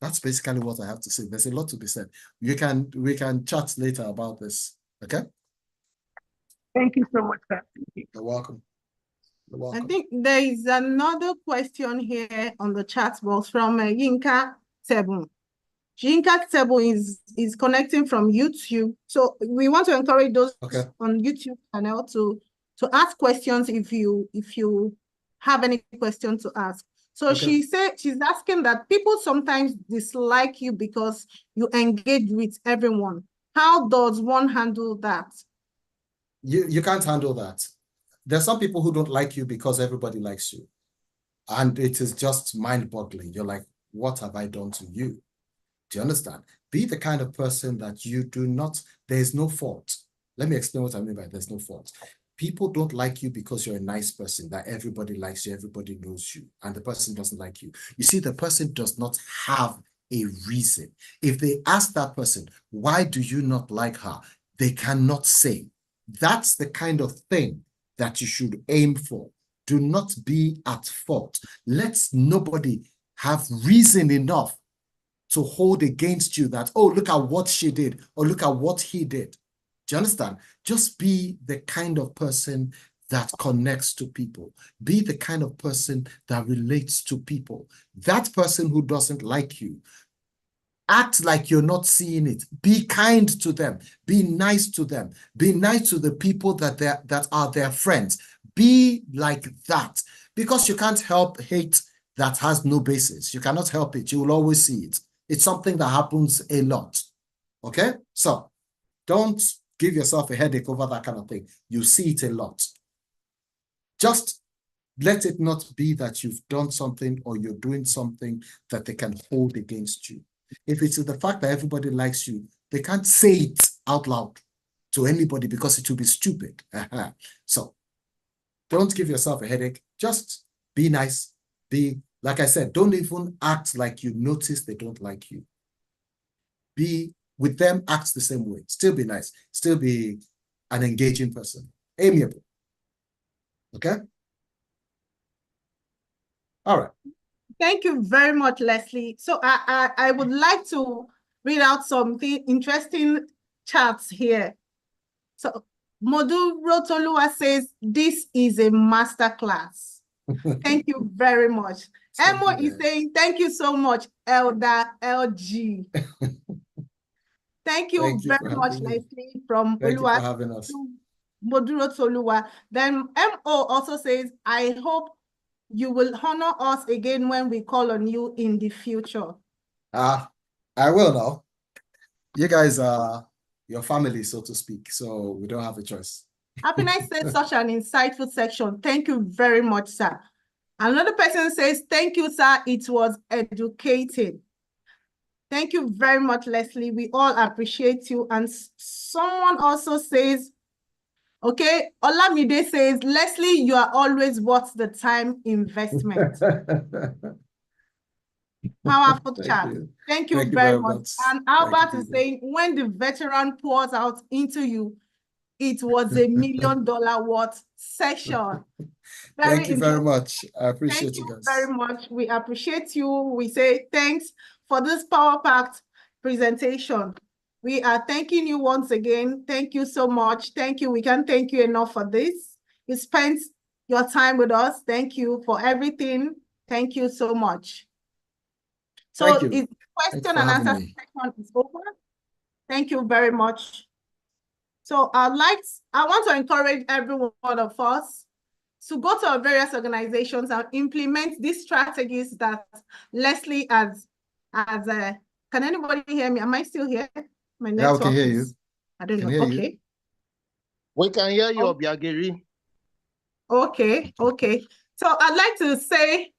S3: that's basically what I have to say. There's a lot to be said. We can chat later about this. Okay?
S11: Thank you so much, sir.
S3: You're welcome. You're welcome.
S1: I think there is another question here on the chat box from Yinka Tebun. Yinka Tebun is connecting from YouTube. So we want to encourage those on YouTube channel to ask questions if you have any question to ask. So she said she's asking that people sometimes dislike you because you engage with everyone. How does one handle that?
S3: You can't handle that. There's some people who don't like you because everybody likes you. And it is just mind-boggling. You're like, what have I done to you? Do you understand? Be the kind of person that you do not, there's no fault. Let me explain what I mean by there's no fault. People don't like you because you're a nice person, that everybody likes you, everybody knows you, and the person doesn't like you. You see, the person does not have a reason. If they ask that person, why do you not like her? They cannot say. That's the kind of thing that you should aim for. Do not be at fault. Let nobody have reason enough to hold against you that, oh, look at what she did, or look at what he did. Do you understand? Just be the kind of person that connects to people. Be the kind of person that relates to people. That person who doesn't like you, act like you're not seeing it. Be kind to them. Be nice to them. Be nice to the people that are their friends. Be like that, because you can't help hate that has no basis. You cannot help it. You will always see it. It's something that happens a lot. Okay? So don't give yourself a headache over that kind of thing. You see it a lot. Just let it not be that you've done something or you're doing something that they can hold against you. If it's the fact that everybody likes you, they can't say it out loud to anybody because it will be stupid. So don't give yourself a headache. Just be nice. Be, like I said, don't even act like you notice they don't like you. Be with them, act the same way. Still be nice. Still be an engaging person. Amiable. Okay? All right.
S1: Thank you very much, Leslie. So I would like to read out some interesting charts here. So Modu Rotolua says, this is a masterclass. Thank you very much. Emo is saying, thank you so much, Elder LG. Thank you very much, Leslie, from
S3: Thank you for having us.
S1: Moduro Tolua. Then MO also says, I hope you will honor us again when we call on you in the future.
S3: I will now. You guys are your family, so to speak, so we don't have a choice.
S1: Happiness says such an insightful section. Thank you very much, sir. Another person says, thank you, sir. It was educating. Thank you very much, Leslie. We all appreciate you. And someone also says, okay, Olamide says, Leslie, you are always worth the time investment. Powerful chat. Thank you very much. And Albert is saying, when the veteran pours out into you, it was $1 million worth session.
S3: Thank you very much. I appreciate you guys.
S1: Thank you very much. We appreciate you. We say thanks for this power-packed presentation. We are thanking you once again. Thank you so much. Thank you. We can't thank you enough for this. You spent your time with us. Thank you for everything. Thank you so much. So the question and answer section is over. Thank you very much. So I want to encourage every one of us to go to our various organizations and implement these strategies that Leslie has. Can anybody hear me? Am I still here? My network
S3: I can hear you.
S1: I don't know. Okay.
S12: You. We can hear you, Obiageri.
S1: Okay. So I'd like to say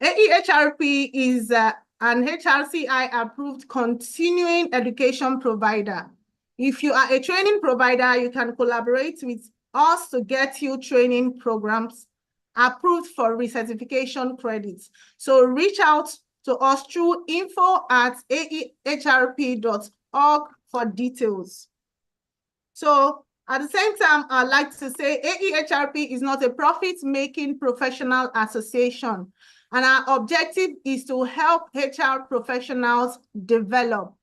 S1: AEHRP is an HRCI approved continuing education provider. If you are a training provider, you can collaborate with us to get you training programs approved for recertification credits. So reach out to us through info@aehrp.org for details. So at the same time, I'd like to say AEHRP is not a profit-making professional association, and our objective is to help HR professionals develop.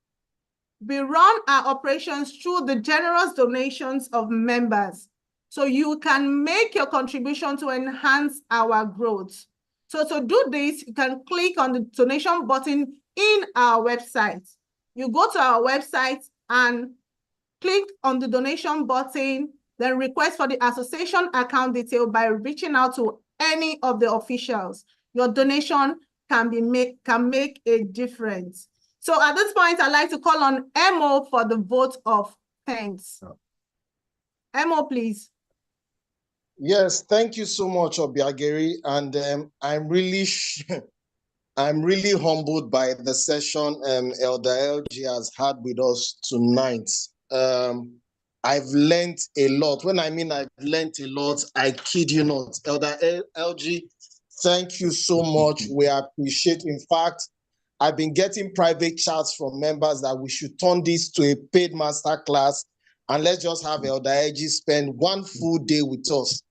S1: We run our operations through the generous donations of members, so you can make your contribution to enhance our growth. So to do this, you can click on the donation button in our website. You go to our website and click on the donation button, then request for the association account detail by reaching out to any of the officials. Your donation can make a difference. So at this point, I'd like to call on Emo for the vote of thanks. Emo, please.
S12: Yes, thank you so much, Obiageri. And I'm really humbled by the session Elder LG has had with us tonight. I've learned a lot. When I mean I've learned a lot, I kid you not. Elder LG, thank you so much. We appreciate. In fact, I've been getting private chats from members that we should turn this to a paid masterclass and let's just have Elder LG spend one full day with us.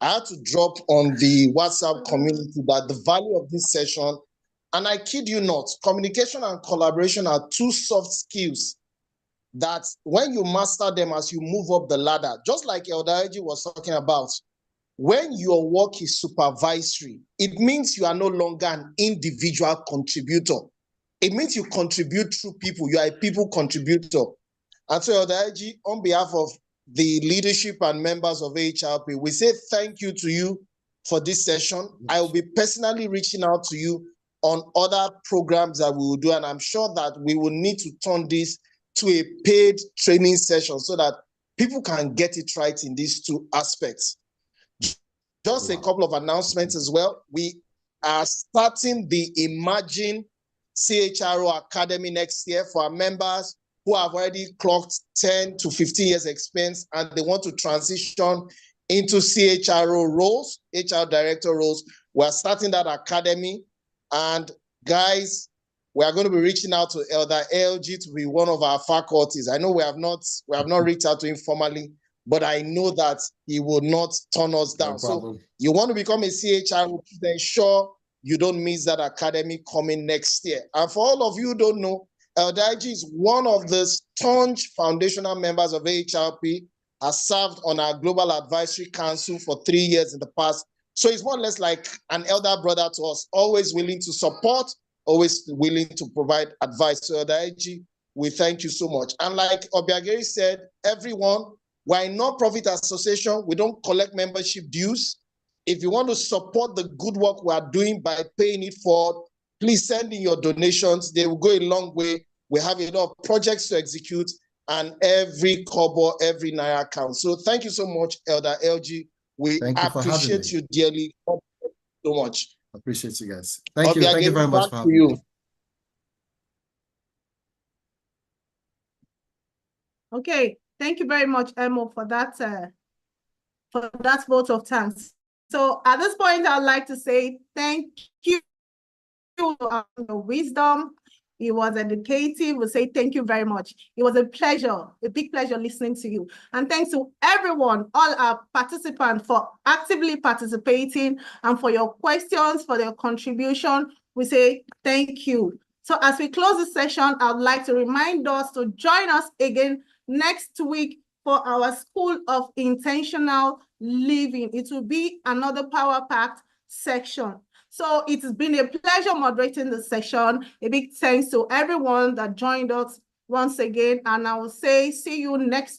S12: I had to drop on the WhatsApp community that the value of this session, and I kid you not, communication and collaboration are two soft skills that when you master them as you move up the ladder, just like Elder LG was talking about, when your work is supervisory, it means you are no longer an individual contributor. It means you contribute through people. You are a people contributor. And so, Elder LG, on behalf of the leadership and members of HRP, we say thank you to you for this session. I will be personally reaching out to you on other programs that we will do. And I'm sure that we will need to turn this to a paid training session so that people can get it right in these two aspects. Just a couple of announcements as well. We are starting the Imagine CHRO Academy next year for our members who have already clocked 10 to 15 years experience and they want to transition into CHRO roles, HR director roles. We're starting that academy. And guys, we are going to be reaching out to Elder LG to be one of our faculties. I know we have not reached out to him formally, but I know that he will not turn us down. So you want to become a CHRO, then ensure you don't miss that academy coming next year. And for all of you who don't know, Elder LG is one of the staunch foundational members of HRP, has served on our Global Advisory Council for 3 years in the past. So he's more or less like an elder brother to us, always willing to support, always willing to provide advice. So Elder LG, we thank you so much. And like Obiageri said, everyone, we're a non-profit association. We don't collect membership dues. If you want to support the good work we are doing by paying it forward, please send in your donations. They will go a long way. We have a lot of projects to execute, and every kobo, every naira counts. So thank you so much, Elder LG. We appreciate you dearly so much.
S3: Appreciate you guys. Thank you. Thank you very much for having me.
S1: Okay, thank you very much, Emo, for that vote of thanks. So at this point, I'd like to say thank you for your wisdom. It was educative. We'll say thank you very much. It was a pleasure, a big pleasure listening to you. And thanks to everyone, all our participants for actively participating and for your questions, for their contribution. We say thank you. So as we close the session, I'd like to remind us to join us again next week for our School of Intentional Living. It will be another power-packed section. So it's been a pleasure moderating the session. A big thanks to everyone that joined us once again. And I will say, see you next